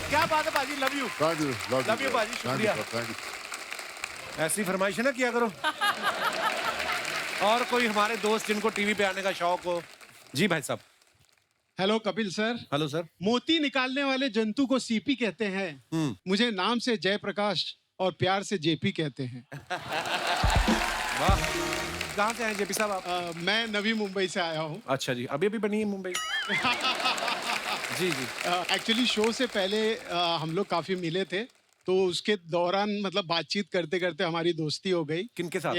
क्या बात है बाजी, लव यू। लव यू बाजी, शुक्रिया। ऐसी फरमाइश ना किया करो। और कोई हमारे दोस्त जिनको टीवी पे आने का शौक हो। जी भाई साहब। Hello Kapil sir. Hello sir. मोती निकालने वाले जंतु को सीपी कहते हैं। मुझे नाम से जयप्रकाश और प्यार से जेपी कहते हैं। वाह, कहाँ से आए जेपी साहब आप? मैं नवी मुंबई से आया हूँ। अच्छा जी, अभी अभी बनी है मुंबई। जी जी। एक्चुअली शो से पहले हम लोग काफी मिले थे, तो उसके दौरान मतलब बातचीत करते करते हमारी दोस्ती हो गई। किनके साथ?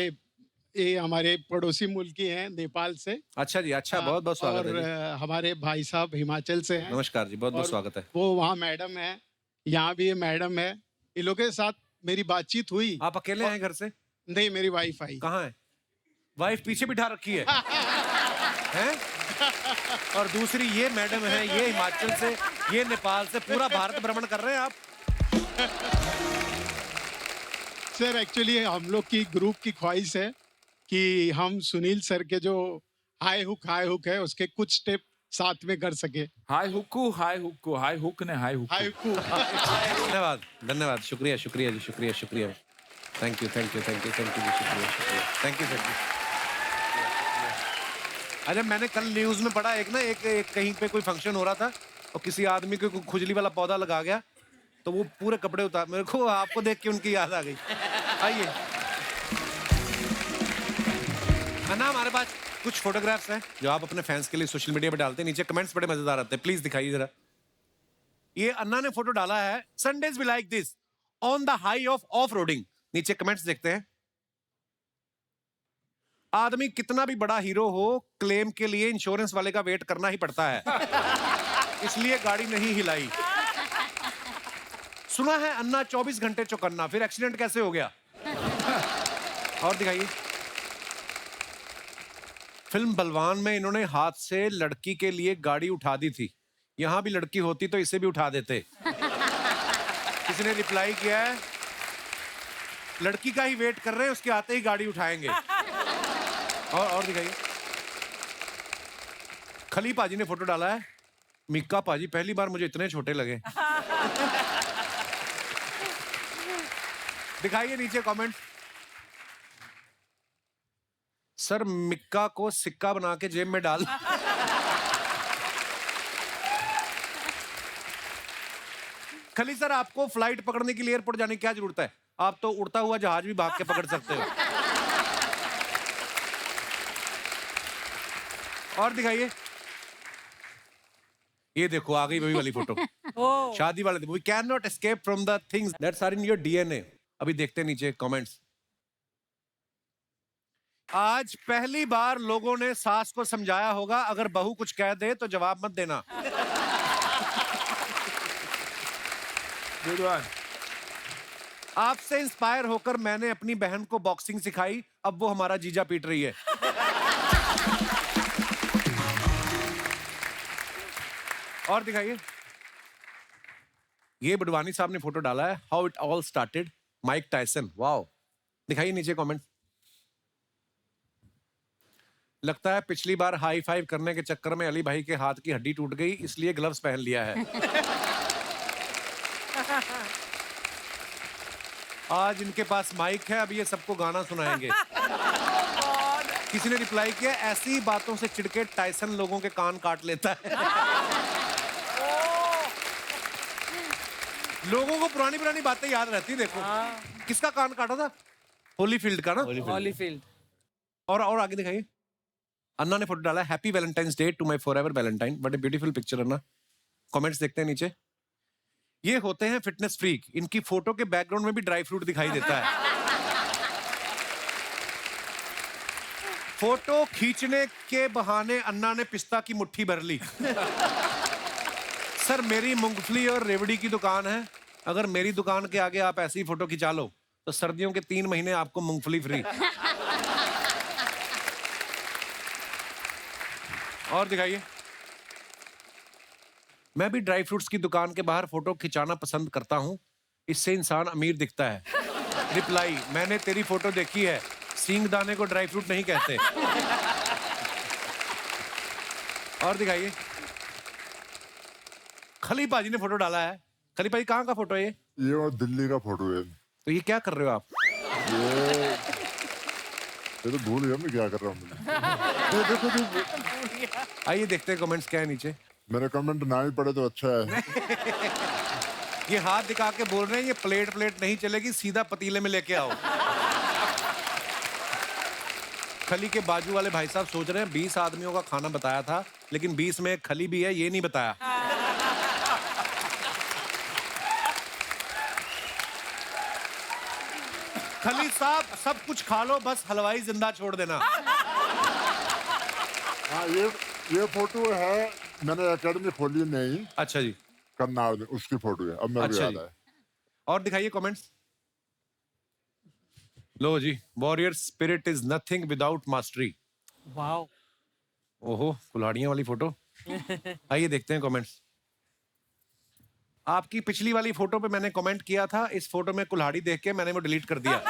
ये हमारे पड़ोसी मुल्क की हैं, नेपाल से। अच्छा जी, अच्छा, बहुत बहुत स्वागत और है जी। हमारे भाई साहब हिमाचल से हैं। नमस्कार जी, बहुत बहुत और स्वागत है। वो वहाँ मैडम है, यहाँ भी ये मैडम है। इन लोगों के साथ मेरी बातचीत हुई। आप अकेले हैं घर से? नहीं, मेरी वाइफ आई। कहाँ है वाइफ? पीछे बिठा रखी है हैं? और दूसरी ये मैडम है, ये हिमाचल से, ये नेपाल से, पूरा भारत भ्रमण कर रहे हैं आप। सर एक्चुअली हम लोग की ग्रुप की ख्वाहिश है कि हम सुनील सर के जो हाई हुक है उसके कुछ स्टेप साथ में कर सके। हाई हुक ने हाई हुक। धन्यवाद धन्यवाद, शुक्रिया शुक्रिया जी, शुक्रिया शुक्रिया। Thank you thank you thank you thank you जी, शुक्रिया शुक्रिया, थैंक यू सर। अरे मैंने कल न्यूज में पढ़ा, एक कहीं पे कोई फंक्शन हो रहा था और किसी आदमी को खुजली वाला पौधा लगा गया, तो वो पूरे कपड़े उतार, मेरे को आपको देख के उनकी याद आ गई। आइए ना, हमारे पास कुछ फोटोग्राफ्स हैं जो आप अपने फैंस के लिए सोशल मीडिया पे डालते हैं। नीचे कमेंट्स बड़े मजेदार आते हैं, प्लीज दिखाइए जरा। ये अन्ना ने फोटो डाला है, Sundays be like this on the high off roading. नीचे कमेंट्स देखते हैं। आदमी कितना भी बड़ा हीरो हो, क्लेम के लिए इंश्योरेंस वाले का वेट करना ही पड़ता है, इसलिए गाड़ी नहीं हिलाई। सुना है अन्ना 24 घंटे चौकन्ना, फिर एक्सीडेंट कैसे हो गया? और दिखाइए। फिल्म बलवान में इन्होंने हाथ से लड़की के लिए गाड़ी उठा दी थी, यहां भी लड़की होती तो इसे भी उठा देते। किसी ने रिप्लाई किया है, लड़की का ही वेट कर रहे हैं, उसके आते ही गाड़ी उठाएंगे। और दिखाइए। खली पाजी ने फोटो डाला है, मिक्का पाजी पहली बार मुझे इतने छोटे लगे। दिखाइए नीचे कमेंट। सर मिक्का को सिक्का बना के जेब में डाल। खली सर, आपको फ्लाइट पकड़ने के लिए एयरपोर्ट जाने की क्या जरूरत है? आप तो उड़ता हुआ जहाज भी भाग के पकड़ सकते हो। और दिखाइए। ये देखो आ गई वही वाली फोटो, शादी वाले दिन। We can not escape from the things that's are in your DNA. अभी देखते हैं नीचे कमेंट्स। आज पहली बार लोगों ने सास को समझाया होगा, अगर बहू कुछ कह दे तो जवाब मत देना। आपसे इंस्पायर होकर मैंने अपनी बहन को बॉक्सिंग सिखाई, अब वो हमारा जीजा पीट रही है। और दिखाइए। ये बुडवानी साहब ने फोटो डाला है, how it all started, Mike Tyson. Wow, दिखाइए नीचे कमेंट। लगता है पिछली बार हाई फाइव करने के चक्कर में अली भाई के हाथ की हड्डी टूट गई, इसलिए ग्लव्स पहन लिया है। आज इनके पास माइक है, अब ये सबको गाना सुनाएंगे। किसी ने रिप्लाई किया, ऐसी बातों से चिढ़के टायसन लोगों के कान काट लेता है। लोगों को पुरानी पुरानी बातें याद रहती। देखो किसका कान काटा था, होलीफील्ड का ना। होलीफील्ड। और आगे दिखाइए। अन्ना ने फोटो डाला, happy Valentine's day to my forever Valentine. What a beautiful picture Anna. Comments देखते हैं नीचे। ये होते हैं फिटनेस फ्रीक, इनकी फोटो के बैकग्राउंड में भी ड्राई फ्रूट दिखाई देता है। फोटो खींचने के बहाने अन्ना ने पिस्ता की मुट्ठी भर ली। सर मेरी मूंगफली और रेवड़ी की दुकान है, अगर मेरी दुकान के आगे आप ऐसी फोटो खिंचा लो तो सर्दियों के 3 महीने आपको मूंगफली फ्री। और दिखाइए। मैं भी ड्राई फ्रूट्स की दुकान के बाहर फोटो खिंचाना पसंद करता हूं, इससे इंसान अमीर दिखता है। रिप्लाई, मैंने तेरी फोटो देखी है, सींग दाने को ड्राई फ्रूट नहीं कहते। और दिखाइए। खली पाजी ने फोटो डाला है। खली पाजी कहाँ का फोटो है ये? ये और दिल्ली का फोटो है। तो ये क्या कर रहे हो आप? ये तो भूल गया मैं क्या कर रहा हूँ। आइए देखते हैं कमेंट्स क्या है नीचे। मेरे कमेंट ना ही पड़े तो अच्छा है। ये हाथ दिखा के बोल रहे हैं ये प्लेट नहीं चलेगी, सीधा पतीले में लेके आओ। खली के बाजू वाले भाई साहब सोच रहे हैं 20 आदमियों का खाना बताया था, लेकिन 20 में एक खली भी है, ये नहीं बताया। खली साहब सब कुछ खा लो, बस हलवाई जिंदा छोड़ देना। हाँ ये फोटो है, मैंने एकेडमी खोली नहीं। अच्छा जी। करनाल में उसकी फोटो है, अब मेरे को याद है। और दिखाइए कमेंट्स। लो जी, warrior spirit is nothing without mastery. Wow. ओहो, कुल्हाड़ियां वाली फोटो। आइए देखते हैं कमेंट्स। आपकी पिछली वाली फोटो पे मैंने कमेंट किया था, इस फोटो में कुल्हाड़ी देख के मैंने वो डिलीट कर दिया।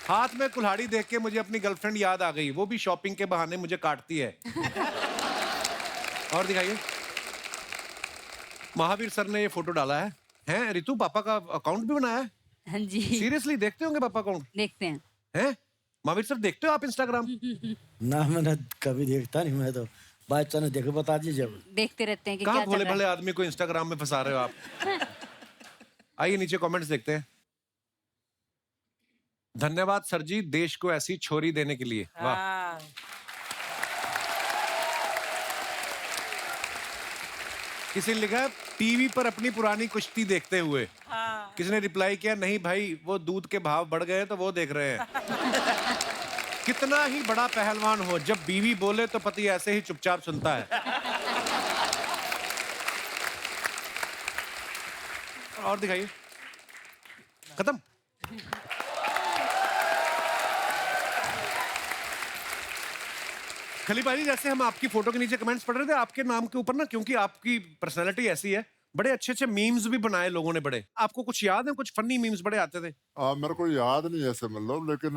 हाथ में कुल्हाड़ी देख के मुझे अपनी गर्लफ्रेंड याद आ गई, वो भी शॉपिंग के बहाने मुझे काटती है। और दिखाइए। महावीर सर ने ये फोटो डाला है। हैं रितु, पापा का अकाउंट भी बनाया है? हाँ जी। सीरियसली देखते होंगे पापा अकाउंट? देखते हैं। हैं महावीर सर, देखते हो आप इंस्टाग्राम? ना मैंने कभी देखता नहीं, मैं तो बाय चांस देखे बता दीजिए जब। देखते रहते हैं कि क्या कहाँ चल भोले रहा है। भले आदमी को इंस्टाग्राम में फंसा रहे हो आप। आइए नीचे कमेंट्स देखते हैं। धन्यवाद सर जी, देश को ऐसी छोरी देने के लिए। वाह। किसी ने लिखा है टीवी पर अपनी पुरानी कुश्ती देखते हुए। किसी ने रिप्लाई किया, नहीं भाई वो दूध के भाव बढ़ गए तो वो देख रहे हैं। कितना ही बड़ा पहलवान हो, जब बीवी बोले तो पति ऐसे ही चुपचाप सुनता है। और दिखाइए। खत्म। खली भाई, जैसे हम आपकी फोटो के नीचे कमेंट्स पढ़ रहे थे, आपके नाम के ऊपर ना, क्योंकि आपकी पर्सनैलिटी ऐसी है, बड़े अच्छे अच्छे मीम्स भी बनाए लोगों ने बड़े। आपको कुछ याद है? कुछ फनी मीम्स बड़े आते थे। मेरे को याद नहीं ऐसे मतलब, लेकिन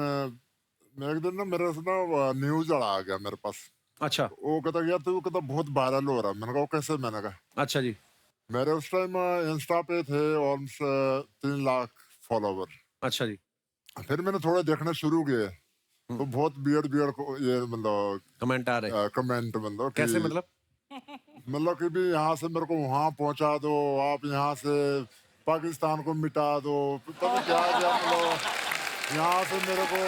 एक दिन ना मेरे से ना न्यूज आ गया मेरे पास। अच्छा। वो कहता गया तो कहता बहुत वायरल हो रहा है। मैंने कहा कैसे? मैंने कहा अच्छा जी। मेरे उस टाइम इंस्टा पे थे ऑलमोस्ट 3 लाख फॉलोवर। अच्छा जी। फिर मैंने थोड़ा देखना शुरू किया तो बहुत बियर्ड ये मतलब कमेंट आ रहे। कमेंट मतलब कैसे मतलब? मतलब कि भी यहाँ से मेरे को वहाँ पहुँचा दो, आप यहाँ से पाकिस्तान को मिटा दो, पता क्या मतलब यहाँ से मेरे को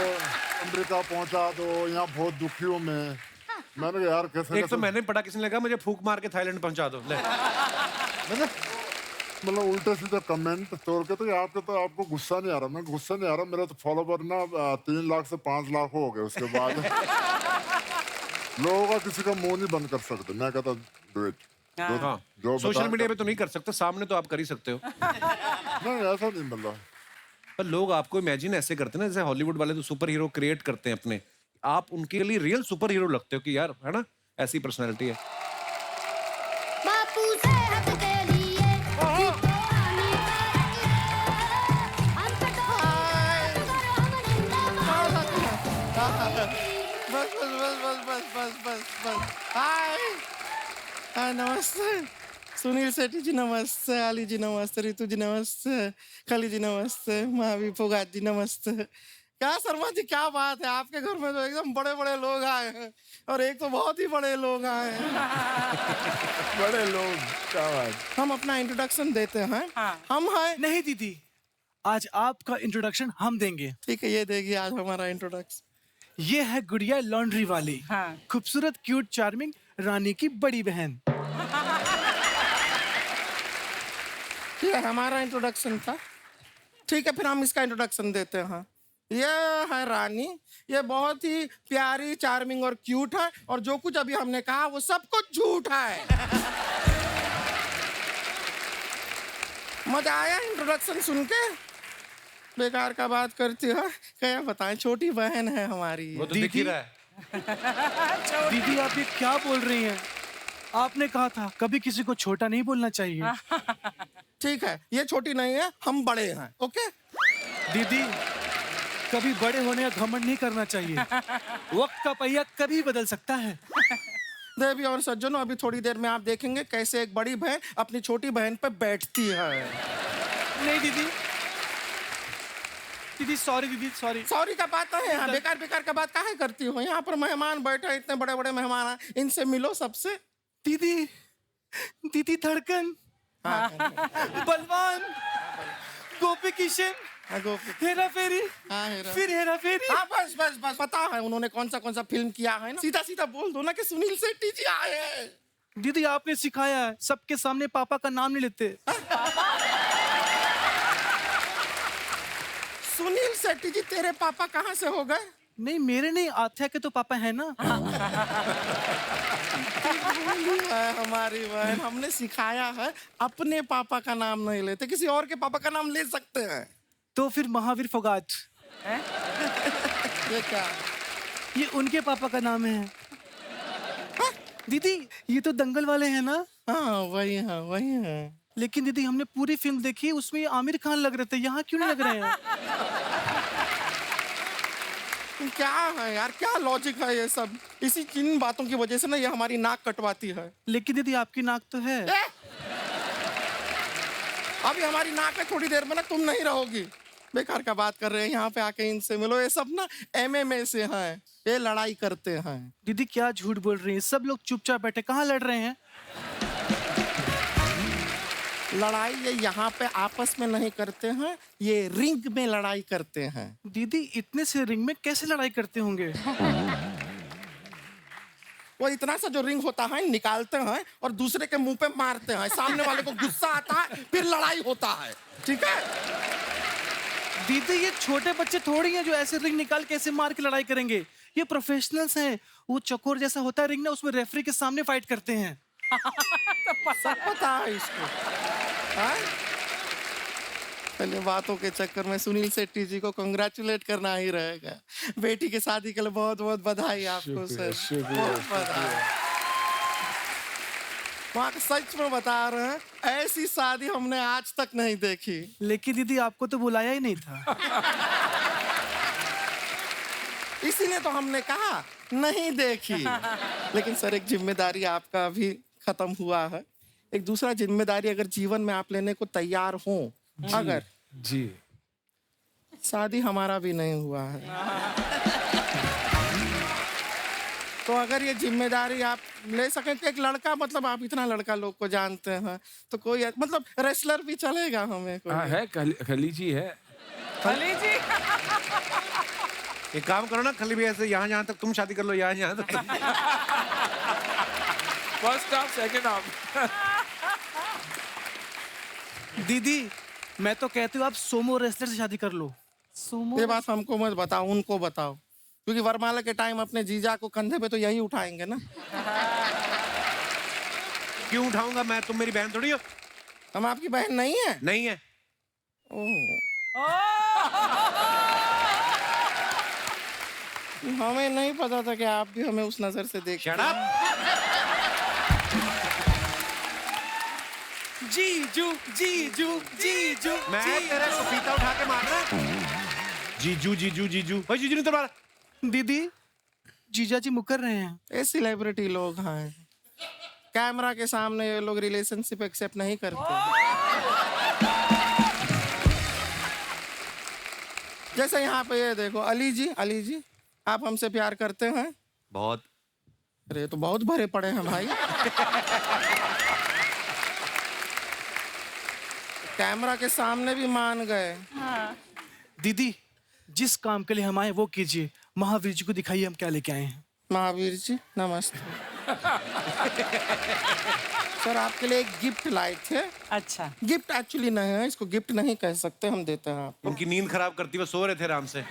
अमेरिका पहुँचा दो, यहाँ बहुत दुखी हूँ मैं। मैंने कहा यार कैसे? एक तो मैंने पढ़ा, किसी ने कहा मुझे फूक मार के थाईलैंड पहुँचा दो। ले। मतलब उल्टे सीधे कमेंट तोड़ के, तो आपके तो आपको गुस्सा नहीं आ रहा? मैं गुस्सा नहीं आ रहा, मेरा तो फॉलोवर ना 3 लाख से 5 लाख हो गए। उसके बाद लोगों का किसी का मुंह नहीं बंद कर सकते। मैं कहता डू इट। हाँ। सोशल मीडिया पे तो नहीं कर सकते, सामने तो आप कर ही सकते हो। नहीं ऐसा नहीं मतलब। पर लोग आपको इमेजिन ऐसे करते हैं ना, जैसे हॉलीवुड वाले तो सुपर हीरो क्रिएट करते हैं अपने, आप उनके लिए रियल सुपर हीरो लगते हो कि यार, है ना, ऐसी पर्सनैलिटी है। बस हाय नमस्ते सुनील शेट्टी जी, नमस्ते अली जी, नमस्ते रितु जी, नमस्ते खली जी, नमस्ते महावीर फोगाट जी, नमस्ते। क्या शर्मा जी, क्या बात है, आपके घर में तो एकदम बड़े बड़े लोग आए हैं, और एक तो बहुत ही बड़े लोग आए हैं। बड़े लोग, क्या बात। हम अपना इंट्रोडक्शन देते हैं। हम हैं। नहीं दीदी, आज आपका इंट्रोडक्शन हम देंगे। ठीक है, ये देखिए आज हमारा इंट्रोडक्शन। ये है गुड़िया लॉन्ड्री वाली। खूबसूरत, क्यूट, चार्मिंग, रानी की बड़ी बहन। ये हमारा इंट्रोडक्शन था। ठीक है, फिर हम इसका इंट्रोडक्शन देते हैं। ये है रानी, ये बहुत ही प्यारी, चार्मिंग और क्यूट है, और जो कुछ अभी हमने कहा वो सब कुछ झूठ है। मजा आया इंट्रोडक्शन सुन के? बेकार का बात करती है, क्या बताएं, छोटी बहन है हमारी। वो तो दिख ही रहा है। दीदी आप ये क्या बोल रही हैं? आपने कहा था कभी किसी को छोटा नहीं बोलना चाहिए। ठीक है, ये छोटी नहीं है, हम बड़े हैं। ओके दीदी, कभी बड़े होने का घमंड नहीं करना चाहिए। वक्त का पहिया कभी बदल सकता है। देवी और सज्जनों, अभी थोड़ी देर में आप देखेंगे कैसे एक बड़ी बहन अपनी छोटी बहन पे बैठती है। नहीं दीदी, दीदी सॉरी, दीदी सॉरी। सॉरी का बात है यहाँ, बेकार बेकार का बात काहे करती हो? यहाँ पर मेहमान बैठे हैं, इतने बड़े बड़े मेहमान हैं, इनसे मिलो सबसे। दीदी, दीदी धड़कन, बलवान, गोपी किशन, हेरा फेरी, फिर हेरा फेरी। हाँ बस बस बस, पता है उन्होंने कौन सा फिल्म किया है ना। सीधा सीधा बोल दो ना कि सुनील शेट्टी जी आए हैं। दीदी आपने सिखाया है, सबके सामने पापा का नाम नहीं लेते। सुनील शेट्टी जी तेरे पापा कहाँ से हो गए? नहीं मेरे नहीं, आथ्या के तो पापा है ना। हमारी बहन, हमने सिखाया है अपने पापा का नाम नहीं लेते, किसी और के पापा का नाम ले सकते हैं। तो फिर महावीर फोगाट, ये क्या? ये उनके पापा का नाम है। दीदी ये तो दंगल वाले हैं ना? हाँ वही है, वही है। लेकिन दीदी हमने पूरी फिल्म देखी, उसमें आमिर खान लग रहे थे, यहाँ क्यों नहीं लग रहे हैं? क्या है यार, क्या लॉजिक है ये सब? इसी किन बातों की वजह से ना ये हमारी नाक कटवाती है। लेकिन दीदी आपकी नाक तो है। अभी हमारी नाक है, थोड़ी देर में ना तुम नहीं रहोगी। बेकार का बात कर रहे हैं, यहाँ पे आके इनसे मिलो। ये सब ना MMA से हैं, ये लड़ाई करते हैं। दीदी क्या झूठ बोल रही हैं? सब लोग चुपचाप बैठे, कहाँ लड़ रहे हैं? लड़ाई ये यहाँ पे आपस में नहीं करते हैं, ये रिंग में लड़ाई करते हैं। दीदी इतने से रिंग में कैसे लड़ाई करते होंगे? वो इतना सा जो रिंग होता है निकालते हैं और दूसरे के मुंह पे मारते हैं, सामने वाले को गुस्सा आता है, फिर लड़ाई होता है। ठीक है दीदी, ये छोटे बच्चे थोड़ी हैं जो ऐसे रिंग निकाल के ऐसे मार के लड़ाई करेंगे। ये प्रोफेशनल्स हैं। वो चकोर जैसा होता है रिंग ना, उसमें रेफरी के सामने फाइट करते हैं। सब पता है इसको। हाँ? पहले बातों के चक्कर में सुनील शेट्टी जी को कंग्रेचुलेट करना ही रहेगा। बेटी के शादी के लिए बहुत बहुत बधाई आपको सर, बहुत बधाई। वहाँ सच में बता रहे हैं, ऐसी शादी हमने आज तक नहीं देखी। लेकिन दीदी आपको तो बुलाया ही नहीं था। इसीलिए तो हमने कहा नहीं देखी। लेकिन सर एक जिम्मेदारी आपका अभी खत्म हुआ है। एक दूसरा जिम्मेदारी अगर जीवन में आप लेने को तैयार हो, अगर जी शादी हमारा भी नहीं हुआ है, तो अगर ये जिम्मेदारी आप ले सकें कि एक लड़का, मतलब आप इतना लड़का लोग को जानते हैं, तो कोई मतलब रेसलर भी चलेगा हमें कोई? हाँ है, खलीजी है। खलीजी एक काम करो ना, खली भी ऐसे यहाँ तक तुम शादी कर लो, यहाँ तक। First half second half. दीदी मैं तो कहती हूँ आप सोमो रेसलर से शादी कर लो। ये बात हमको मत बताओ, उनको बताओ, क्योंकि वरमाला के टाइम अपने जीजा को कंधे पे तो यही उठाएंगे ना। क्यों उठाऊंगा मैं? तुम मेरी बहन थोड़ी हो। हम आपकी बहन नहीं है? नहीं है। हमें नहीं पता था कि आप भी हमें उस नजर से देख। जीजू जीजू जीजू, मैं तेरे को पीता उठा के मार रहा। जीजू जीजू जीजू, भाई जीजू नहीं तो मारा। दीदी जीजा जी मुकर रहे हैं। ये सेलिब्रिटी लोग हैं, कैमरा के सामने ये लोग रिलेशनशिप एक्सेप्ट नहीं करते। जैसे यहाँ पे ये देखो, अली जी आप हमसे प्यार करते हैं? बहुत। अरे तो बहुत भरे पड़े हैं भाई। कैमरा के सामने भी मान गए। हाँ। दीदी जिस काम के लिए हम आए वो कीजिए, महावीर जी को दिखाइए हम क्या लेके आए हैं। महावीर जी नमस्ते। सर आपके लिए एक गिफ्ट लाए थे। अच्छा। गिफ्ट एक्चुअली नहीं है, इसको गिफ्ट नहीं कह सकते, हम देते हैं आपको। उनकी नींद खराब करती हुए सो रहे थे आराम से।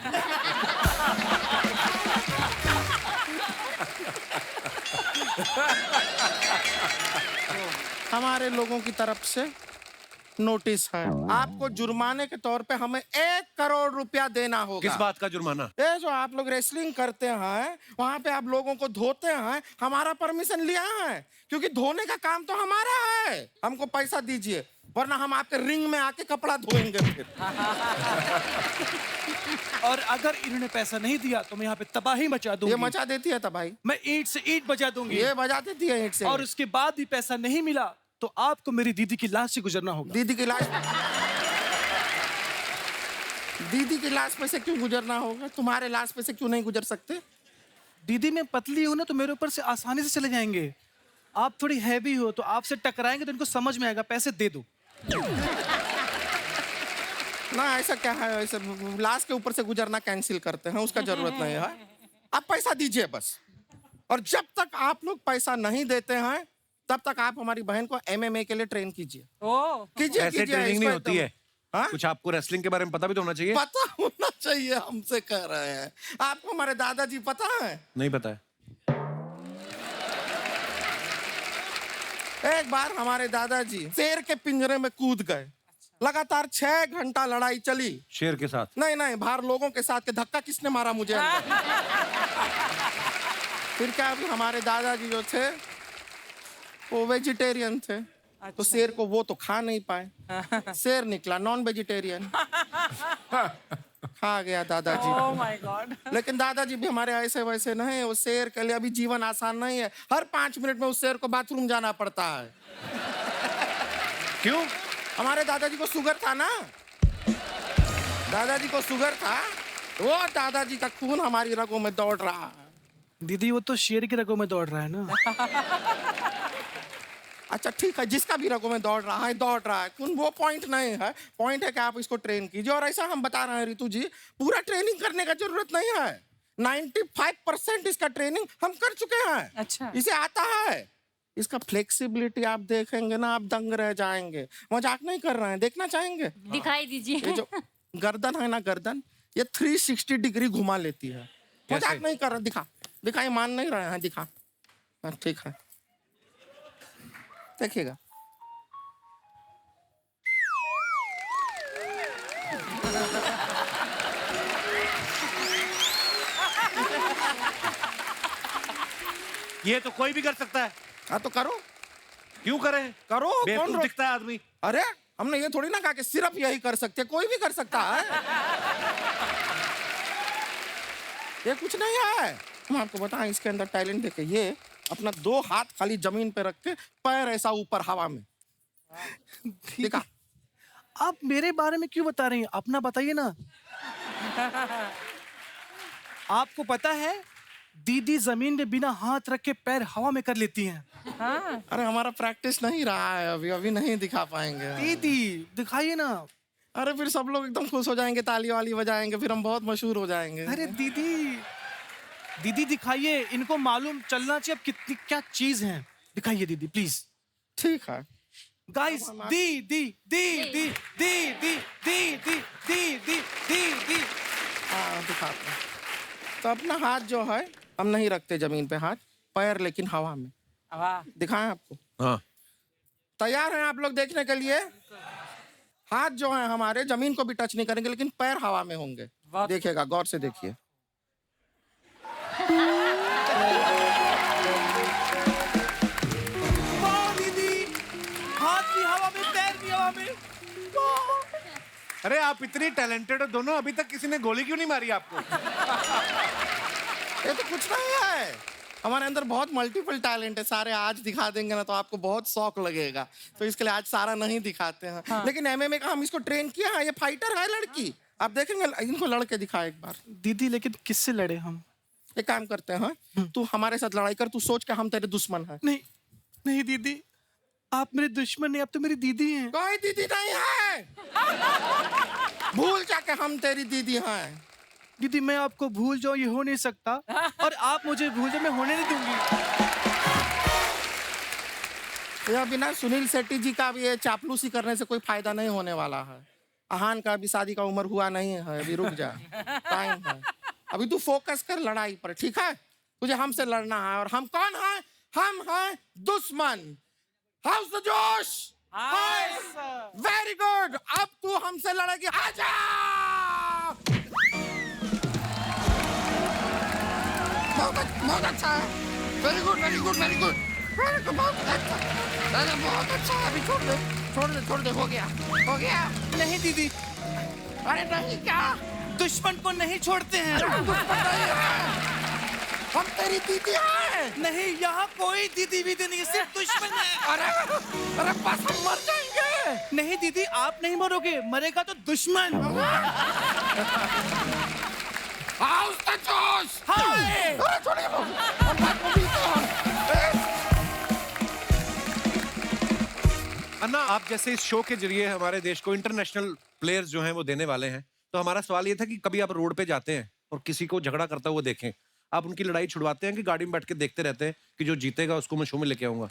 हमारे लोगों की तरफ से नोटिस है, आपको जुर्माने के तौर पे हमें 1 करोड़ रुपया देना होगा। किस बात का जुर्माना? ये जो आप लोग रेसलिंग करते हैं, वहाँ पे आप लोगों को धोते हैं, हमारा परमिशन लिया है, क्योंकि धोने का काम तो हमारा है। हमको पैसा दीजिए, वरना हम आपके रिंग में आके कपड़ा धोएंगे फिर। और अगर इन्होंने पैसा नहीं दिया तो मैं यहाँ पे तबाही मचा दूंगी। ये मचा देती है तबाही। मैं ईंट से ईंट बजा दूंगी। ये बजा देती है ईंट से। और उसके बाद भी पैसा नहीं मिला तो आपको मेरी दीदी की लाश से गुजरना होगा। दीदी की लाश? दीदी की लाश पे से क्यों गुजरना होगा? तुम्हारे लाश पे से क्यों नहीं गुजर सकते? दीदी मैं पतली हूँ ना, तो मेरे ऊपर से आसानी से चले जाएंगे। आप थोड़ी हैवी हो तो आपसे टकराएंगे तो इनको समझ में आएगा, पैसे दे दो। ना ऐसा क्या है, ऐसे लाश के ऊपर से गुजरना कैंसिल करते हैं, उसका जरूरत नहीं है। आप पैसा दीजिए बस। और जब तक आप लोग पैसा नहीं देते हैं तब तक आप हमारी बहन को MMA के लिए ट्रेन कीजिए। कीजिए ऐसे कीजिए। ट्रेनिंग नहीं होती है। हाँ? कुछ आपको रेसलिंग के बारे में पता भी तो होना चाहिए। पता होना चाहिए, हमसे कह रहे हैं। आपको हमारे दादाजी पता है? नहीं पता है। एक बार हमारे दादाजी शेर के पिंजरे में कूद गए, लगातार 6 घंटा लड़ाई चली। शेर के साथ? नहीं नहीं, बाहर लोगों के साथ। के धक्का किसने मारा मुझे अंदर? फिर क्या, अभी हमारे दादाजी जो थे वो वेजिटेरियन थे। तो शेर को वो तो खा नहीं पाए, शेर निकला नॉन वेजिटेरियन। खा गया दादाजी। Oh my God. लेकिन दादाजी भी हमारे ऐसे वैसे नहीं। वो शेर के लिए अभी जीवन आसान नहीं है। हर 5 मिनट में उस शेर को बाथरूम जाना पड़ता है। क्यों? हमारे दादाजी को शुगर था ना, दादाजी को शुगर था, वो दादाजी का खून हमारी रगों में दौड़ रहा है। दीदी वो तो शेर की रगों में दौड़ रहा है ना। अच्छा ठीक है, जिसका भी रगों में दौड़ रहा है खून, वो पॉइंट नहीं है। पॉइंट है कि आप इसको ट्रेन कीजिए। और ऐसा हम बता रहे हैं ऋतु जी, पूरा ट्रेनिंग करने का जरूरत नहीं है। 95% इसका ट्रेनिंग हम कर चुके हैं। अच्छा। इसे आता है। इसका फ्लेक्सिबिलिटी आप देखेंगे ना, आप दंग रह जाएंगे। मजाक नहीं कर रहे हैं, देखना चाहेंगे? दिखाई दीजिए। ये जो गर्दन है ना, गर्दन ये 360 डिग्री घुमा लेती है। मजाक नहीं कर रहा, दिखा दिखा। ये मान नहीं रहे हैं, दिखा। हाँ, ठीक है, देखिएगा। ये तो कोई भी कर सकता है। हाँ तो करो। क्यों करें? करो। बेवकूफ दिखता है आदमी। अरे हमने ये थोड़ी ना कहा कि सिर्फ यही कर सकते, कोई भी कर सकता है। ये कुछ नहीं है। हम आपको बताएं, इसके अंदर टैलेंट देखिए। ये अपना 2 हाथ खाली जमीन पे रख के, पैर ऐसा ऊपर हवा में। देखा? आप मेरे बारे में क्यों बता रही हैं? अपना बताइए ना। आपको पता है दीदी जमीन में बिना हाथ रख के पैर हवा में कर लेती हैं। हाँ। अरे हमारा प्रैक्टिस नहीं रहा है अभी नहीं दिखा पाएंगे। दीदी दिखाइए ना। अरे फिर सब लोग एकदम खुश हो जाएंगे, ताली वाली बजाएंगे, फिर हम बहुत मशहूर हो जाएंगे। अरे दीदी दिखाइए, इनको मालूम चलना चाहिए अब कितनी क्या चीज है। दिखाइए दीदी प्लीज। ठीक है गाइस, दी दी दी दी दी दी दी दी दी दी दी दी। हाँ दिखाते हैं। तो अपना हाथ जो है हम नहीं रखते जमीन पे, हाथ पैर लेकिन हवा में। दिखाएं आपको? हाँ। तैयार हैं आप लोग देखने के लिए? हाथ जो है हमारे जमीन को भी टच नहीं करेंगे, लेकिन पैर हवा में होंगे। देखिएगा, गौर से देखिए। हाथ भी हवा में, पैर भी हवा में। अरे आप इतनी टैलेंटेड हो दोनों, अभी तक किसी ने गोली क्यों नहीं मारी आपको? ये तो कुछ नहीं है। हमारे अंदर बहुत मल्टीपल टैलेंट है। सारे आज दिखा देंगे ना तो आपको बहुत शौक लगेगा, तो इसके लिए आज सारा नहीं दिखाते हैं। हाँ। लेकिन MMA का हम इसको ट्रेन किया है। ये फाइटर है लड़की, आप देखेंगे। इनको लड़के दिखा एक बार। दीदी लेकिन किससे लड़े हम? एक काम करते हैं, तू हमारे साथ लड़ाई कर। तू सोच के हम तेरे दुश्मन हैं। नहीं नहीं दीदी, आप मेरे दुश्मन नहीं, आप तो मेरी दीदी हैं। कोई दीदी नहीं है। भूल जा के हम तेरी दीदी हैं। दीदी मैं आपको भूल जाऊं ये हो नहीं सकता, और आप मुझे भूल जाओ मैं होने नहीं दूंगी। ये बिना सुनील शेट्टी जी का भी ये चापलूसी करने से कोई फायदा नहीं होने वाला है। अहान का अभी शादी का उम्र हुआ नहीं है, अभी रुक जा, टाइम है। अभी तू फोकस कर लड़ाई पर, ठीक है? तुझे हमसे लड़ना है, और हम कौन है? हम हैं दुश्मन। हाउस द जोश। वेरी गुड, अब तू हमसे लड़ेगी, आजा। बहुत अच्छा है, very good very good very good, बहुत अच्छा, बहुत अच्छा है। अभी छोड़ दे, हो गया। नहीं दीदी, अरे नहीं क्या? दुश्मन को नहीं छोड़ते हैं। दुश्मन नहीं है, हम तेरी दीदी हैं। नहीं, यहाँ कोई दीदी वीदी नहीं, सिर्फ दुश्मन है। अरे बस हम मर जाएंगे। नहीं दीदी, आप नहीं मरोगे, मरेगा तो दुश्मन। हाउस द जोश। अरे छोड़िए, अन्ना, आप जैसे इस शो के जरिए हमारे देश को इंटरनेशनल प्लेयर्स जो हैं वो देने वाले हैं, तो हमारा सवाल ये था कि कभी आप रोड पे जाते हैं और किसी को झगड़ा करता हुआ देखें, आप उनकी लड़ाई छुड़वाते हैं कि गाड़ी में बैठ के देखते रहते हैं कि जो जीतेगा उसको मैं शो में लेके आऊंगा?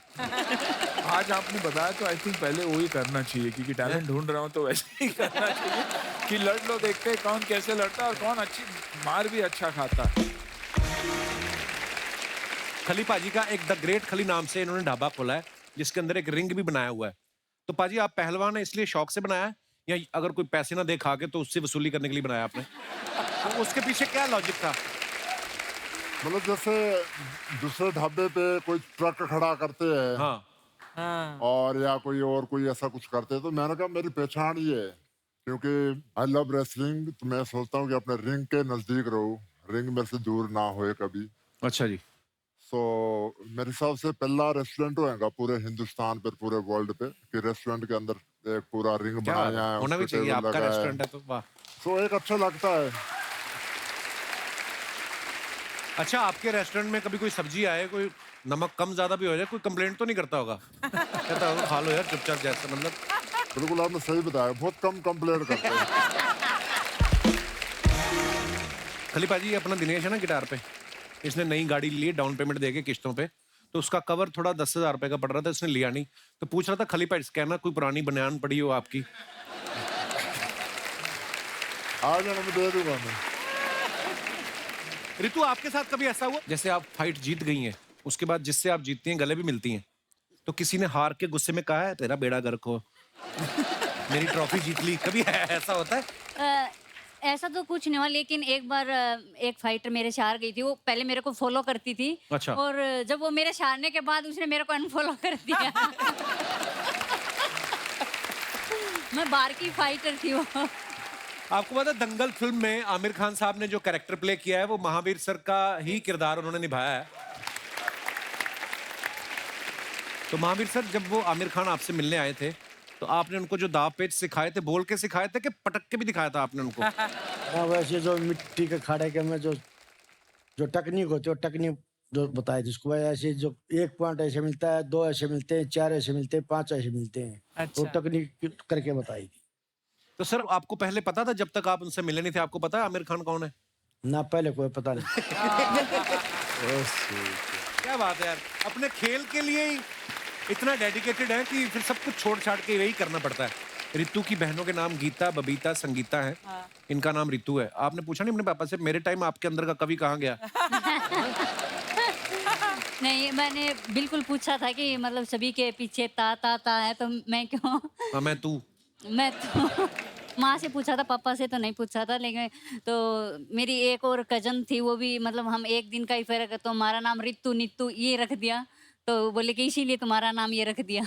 आज आपने बताया तो आई थिंक पहले वही करना चाहिए, क्योंकि टैलेंट ढूंढ रहा हूँ तो वैसे ही करना चाहिए कि लड़ लो, देखते हैं कौन कैसे लड़ता है और कौन अच्छी मार भी अच्छा खाता है। खली पाजी का एक द ग्रेट खली नाम से इन्होंने ढाबा खोला है, जिसके अंदर एक रिंग भी बनाया हुआ है। तो पाजी, आप पहलवान है इसलिए शौक से बनाया है, या अगर कोई पैसे ना दे खा के तो उससे वसूली करने के लिए बनाया आपने? तो उसके पीछे क्या लॉजिक था? मतलब जैसे दूसरे ढाबे पे कोई ट्रक खड़ा करते हैं, हाँ, और या कोई ऐसा कुछ करते हैं, तो मैंने कहा मेरी पहचान ये है, क्योंकि आई लव रेसलिंग, तो मैं सोचता हूँ कि अपने रिंग के नजदीक रहूं, रिंग मेरे से दूर ना होए कभी। अच्छा जी। सो मेरे हिसाब से पहला रेस्टोरेंट होएगा पूरे हिंदुस्तान पर, पूरे वर्ल्ड पे, कि रेस्टोरेंट के अंदर एक पूरा रिंग बनाया है, होना भी चाहिए, आपका रेस्टोरेंट है तो वाह। सो एक अच्छा लगता है। अच्छा, आपके रेस्टोरेंट में कभी कोई सब्जी आए, कोई नमक कम ज्यादा भी हो जाए, कोई कंप्लेंट तो नहीं करता होगा? कहता होगा खा लो यार चुपचाप, जैसा मतलब। बिल्कुल आपने सही बताया, बहुत कम कंप्लेंट करते हैं। खली पाजी, अपना दिनेश है ना गिटार पे, इसने नई गाड़ी ली, डाउन पेमेंट देके किश्तों पे, तो उसका कवर थोड़ा 10,000 रुपए का पड़ रहा था, इसने लिया नहीं, तो पूछ रहा था खली पाजी कहना कोई पुरानी बनियान पड़ी हो आपकी? आ जाना, मैं दे दूंगा मैं। रितु, आपके साथ कभी ऐसा हुआ जैसे आप फाइट जीत गई हैं, उसके बाद जिससे आप जीतती हैं गले भी मिलती हैं, तो किसी ने हार के गुस्से में कहा है तेरा बेड़ा गर्क हो, मेरी ट्रॉफी जीत ली, कभी ऐसा होता है? ऐसा तो कुछ नहीं हुआ, लेकिन एक बार एक फाइटर मेरे से हार गई थी। वो पहले मेरे को फॉलो करती थी। अच्छा। और जब वो मेरे से हारने के बाद उसने मेरे को अनफॉलो कर दिया। मैं बाहर की फाइटर थी वो। आपको पता है दंगल फिल्म में आमिर खान साहब ने जो कैरेक्टर प्ले किया है वो महावीर सर का ही किरदार उन्होंने निभाया है। तो महावीर सर, जब वो आमिर खान आपसे मिलने आए थे तो आपने उनको जो दाव पेच सिखाए थे, बोल के सिखाए थे कि पटक के भी दिखाया था आपने उनको? हाँ, वैसे जो मिट्टी के खाड़े के में जो टेक्निक होती है, वो टेक्निक जो बताई थी उसको, ऐसे जो 1 पॉइंट ऐसे मिलता है, 2 ऐसे मिलते हैं, 4 ऐसे मिलते हैं, 5 ऐसे मिलते हैं। अच्छा। वो टेक्निक करके बताई थी। तो सर, आपको पहले पता था जब तक आप उनसे मिले नहीं थे, आपको पता है आमिर खान कौन है? ना, पहले कोई पता नहीं। क्या बात है यार, अपने खेल के लिए ही इतना डेडिकेटेड है कि फिर सब कुछ छोड़ छाड़ के यही करना पड़ता है। रितु की बहनों के नाम गीता, बबीता, संगीता है। हाँ। इनका नाम रितु है। आपने पूछा नहीं अपने पापा से मेरे टाइम आपके अंदर का कवि कहाँ गया? नहीं, मैंने बिल्कुल पूछा था कि मतलब सभी के पीछे ता है, तो मैं क्यों? हाँ, मैं तू। मैं तो माँ से पूछा था, पापा से तो नहीं पूछा था। लेकिन तो मेरी एक और कजन थी, वो भी मतलब हम एक दिन का ही फर्क है, तो हमारा नाम रितु नित्तु ये रख दिया। तो बोले कि इसीलिए तुम्हारा नाम ये रख दिया।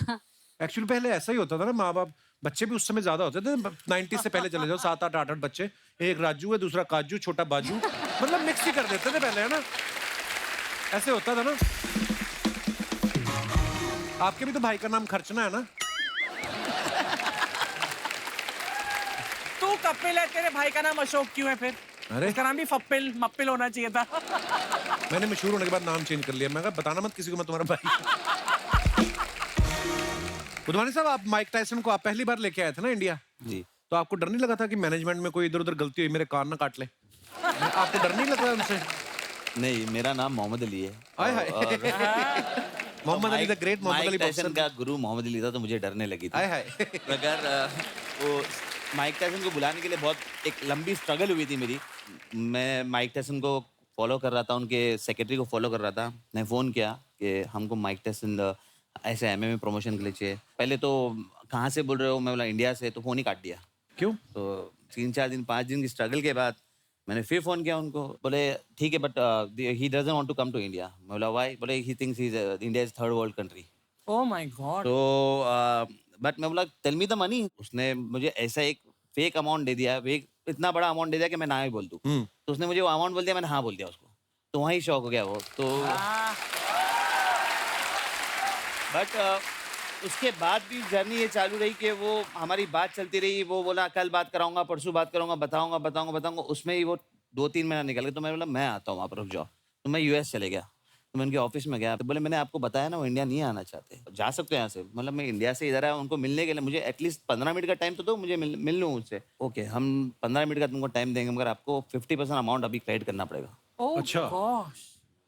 एक्चुअली पहले ऐसा ही होता था ना, माँ बाप, बच्चे भी उस समय ज्यादा होते थे, 90 से पहले चले जाओ, 7, 8 बच्चे, एक राजू है, दूसरा काजू, छोटा बाजू, मतलब मिक्स ही कर देते थे पहले, है ना? ऐसे होता था ना। आपके भी तो भाई का नाम खर्चना है ना? तू कपिल है, तेरे भाई का नाम अशोक क्यों है फिर? अरे, इसका नाम भी फप्पिल मप्पिल होना चाहिए था। मैंने मशहूर होने के बाद नाम चेंज कर लिया। मैं कहा बताना मत किसी को मैं तुम्हारा भाई। बुधवानी साहब, आप माइक टायसन को आप पहली बार लेके आए थे ना इंडिया? जी। तो आपको डर नहीं लगा था कि मैनेजमेंट में कोई इधर उधर गलती हुई, मेरे कान ना काट ले? आपको डर नहीं लग रहा उनसे? नहीं, मेरा नाम मोहम्मद अली है। Hi hi. Mohammad Ali the great Mohammad Ali Tyson का गुरु मोहम्मद अली था, तो मुझे डरने लगी थी। हाय हाय। मगर वो माइक टायसन को बुलाने के लिए बहुत एक लंबी स्ट्रगल हुई थी मेरी। मैं माइक टायसन को फॉलो कर रहा था, उनके सेक्रेटरी को फॉलो कर रहा था। मैं फ़ोन किया कि हमको माइक टायसन ऐसे MMA प्रमोशन के लिए चाहिए। पहले तो कहाँ से बोल रहे हो, मैं बोला इंडिया से, तो फ़ोन ही काट दिया। क्यों? तो 3-4 दिन 5 दिन की स्ट्रगल के बाद मैंने फिर फ़ोन किया उनको, बोले ठीक है but he doesn't want to come to India. मैं बोला व्हाई? बोले he thinks India is third world country. Oh my God. तो बट मैं बोला टेल मी द मनी। उसने मुझे ऐसा एक फेक अमाउंट दे दिया, फेक इतना बड़ा अमाउंट दे दिया कि मैं ना ही बोल दूँ। तो उसने मुझे वो अमाउंट बोल दिया, मैंने हाँ बोल दिया उसको, तो वहीं शॉक हो गया वो। तो बट उसके बाद भी जर्नी ये चालू रही कि वो हमारी बात चलती रही। वो बोला कल बात कराऊंगा, परसों बात करूंगा, बताऊंगा। उसमें ही वो 2-3 महीना निकल गया। तो मैं बोला मैं आता हूँ वहाँ पर, रुक जाओ। तो मैं US चले गया। तो मैं उनके ऑफिस में गया, तो बोले मैंने आपको बताया ना वो इंडिया नहीं आना चाहते, जा सकते हो यहाँ से। मतलब मैं इंडिया से इधर आया उनको मिलने के लिए, मुझे एटलीस्ट 15 मिनट का टाइम तो दो, मुझे मिल लूँ उनसे। ओके, हम 15 मिनट का तुमको टाइम देंगे, मगर आपको 50% अमाउंट अभी क्रेडिट करना पड़ेगा। अच्छा।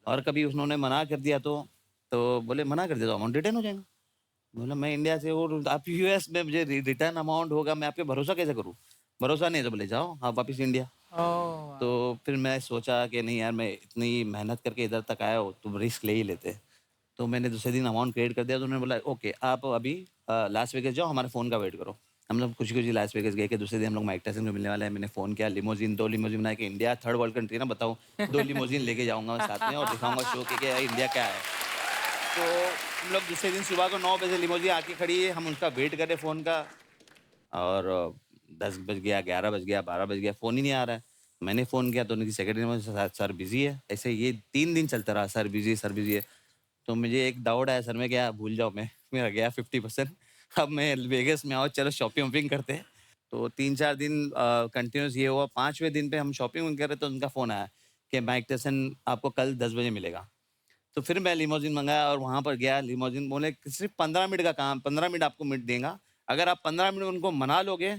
और कभी उन्होंने मना कर दिया तो बोले मना कर दिया तो अमाउंट रिटर्न हो जाएगा। बोला मैं इंडिया से, और आप US में मुझे रिटर्न अमाउंट होगा, मैं आप पे भरोसा कैसे करूँ? भरोसा नहीं है तो बोले जाओ आप वापस इंडिया। तो फिर मैं सोचा कि नहीं यार, मैं इतनी मेहनत करके इधर तक आया हो तो रिस्क ले ही लेते। तो मैंने दूसरे दिन अमाउंट क्रेडिट कर दिया। तो उन्होंने बोला ओके आप अभी लास वेगस जाओ, हमारे फ़ोन का वेट करो। हम लोग खुशी लास वेगस गए कि दूसरे दिन हम लोग माइक टायसन को मिलने वाले हैं। मैंने फ़ोन किया, लिमोजिन 2 लिमोजिन बनाया कि इंडिया थर्ड वर्ल्ड कंट्री ना, बताओ 2 लिमोजिन लेके जाऊँगा मैं साथ में और दिखाऊँगा शो कि इंडिया क्या है। तो हम लोग दूसरे दिन सुबह को 9 बजे लिमोजिन आके खड़ी है, हम उसका वेट करें फ़ोन का, और 10 बज गया, 11 बज गया, 12 बज गया, फ़ोन ही नहीं आ रहा है। मैंने फ़ोन किया तो उनकी सेक्रेटरी ने सर बिज़ी है। ऐसे ये 3 दिन चलता रहा, सर बिज़ी है। तो मुझे एक डाउट आया, सर मैं क्या भूल जाऊँ मैं, मेरा गया 50%। अब मैं वेगस में आओ, चलो शॉपिंग करते हैं। तो 3-4 दिन कंटिन्यूस ये हुआ। 5वें दिन पे हम शॉपिंग कर रहे तो उनका फ़ोन आया कि माइक टायसन आपको कल 10 बजे मिलेगा। तो फिर मैं लिमोजिन मंगाया और वहाँ पर गया। लिमोजिन बोले सिर्फ 15 मिनट का काम, 15 मिनट आपको मिनट देगा। अगर आप 15 मिनट उनको मना लोगे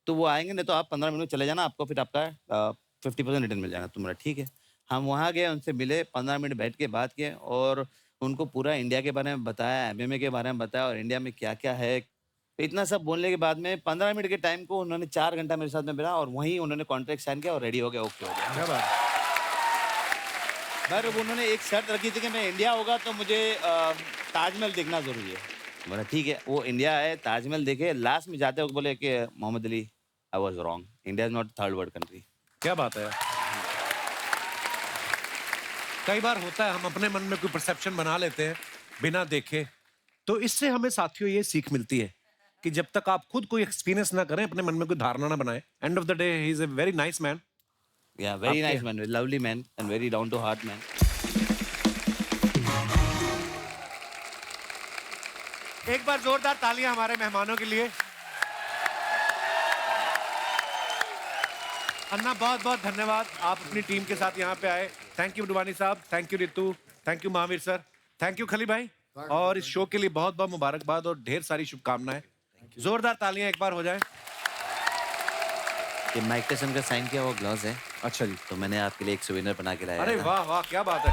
तो वो आएंगे, नहीं तो आप 15 मिनट चले जाना, आपको फिर आपका 50% रिटर्न मिल जाएगा। तो मेरा ठीक है। हम वहाँ गए, उनसे मिले, 15 मिनट बैठ के बात किए और उनको पूरा इंडिया के बारे में बताया, MMA के बारे में बताया और इंडिया में क्या क्या है। तो इतना सब बोलने के बाद में 15 मिनट के टाइम को उन्होंने 4 घंटा मेरे साथ में बिता और वहीं उन्होंने कॉन्ट्रैक्ट साइन किया और रेडी हो गया, ओके हो गया। पर उन्होंने एक शर्त रखी थी कि मैं इंडिया होगा तो मुझे ताजमहल देखना जरूरी है। बोला ठीक है। वो इंडिया आए, ताजमहल देखे। लास्ट में जाते वक्त बोले कि Mohammed Ali I was wrong, India is not third world country. क्या बात है। कई बार होता है हम अपने मन में कोई परसेप्शन बना लेते हैं बिना देखे। तो इससे हमें साथियों ये सीख मिलती है कि जब तक आप खुद कोई एक्सपीरियंस ना करें, अपने मन में कोई धारणा ना बनाए। End of the day he is a very nice man. Yeah, very nice man, lovely man and very down to heart man. एक बार जोरदार तालियां हमारे मेहमानों के लिए। अन्ना बहुत बहुत धन्यवाद, आप अपनी टीम के साथ यहाँ पे आए। थैंक यू डुवानी साहब, thank you Ritu, thank you Mahavir sir, thank you खली भाई। और इस शो के लिए बहुत बहुत मुबारकबाद और ढेर सारी शुभकामनाएं। जोरदार तालियां एक बार हो जाए। ये माइक टायसन का साइन किया वो ग्लव्स है। अच्छा जी। तो मैंने आपके लिए एक सुवेनियर बना के लाया। अरे वाह वाह, क्या बात है।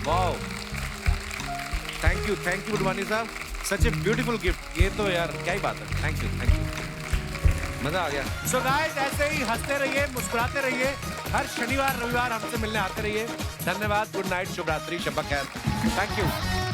वाह, थैंक यू डुवानी साहब, सच ए ब्यूटीफुल गिफ्ट। ये तो यार क्या ही बात है। थैंक यू, मजा आ गया। सो गाइस, ऐसे ही हंसते रहिए, मुस्कुराते रहिए, हर शनिवार रविवार हमसे मिलने आते रहिए। धन्यवाद, गुड नाइट, शुभ रात्रि, शब खैर। Thank you.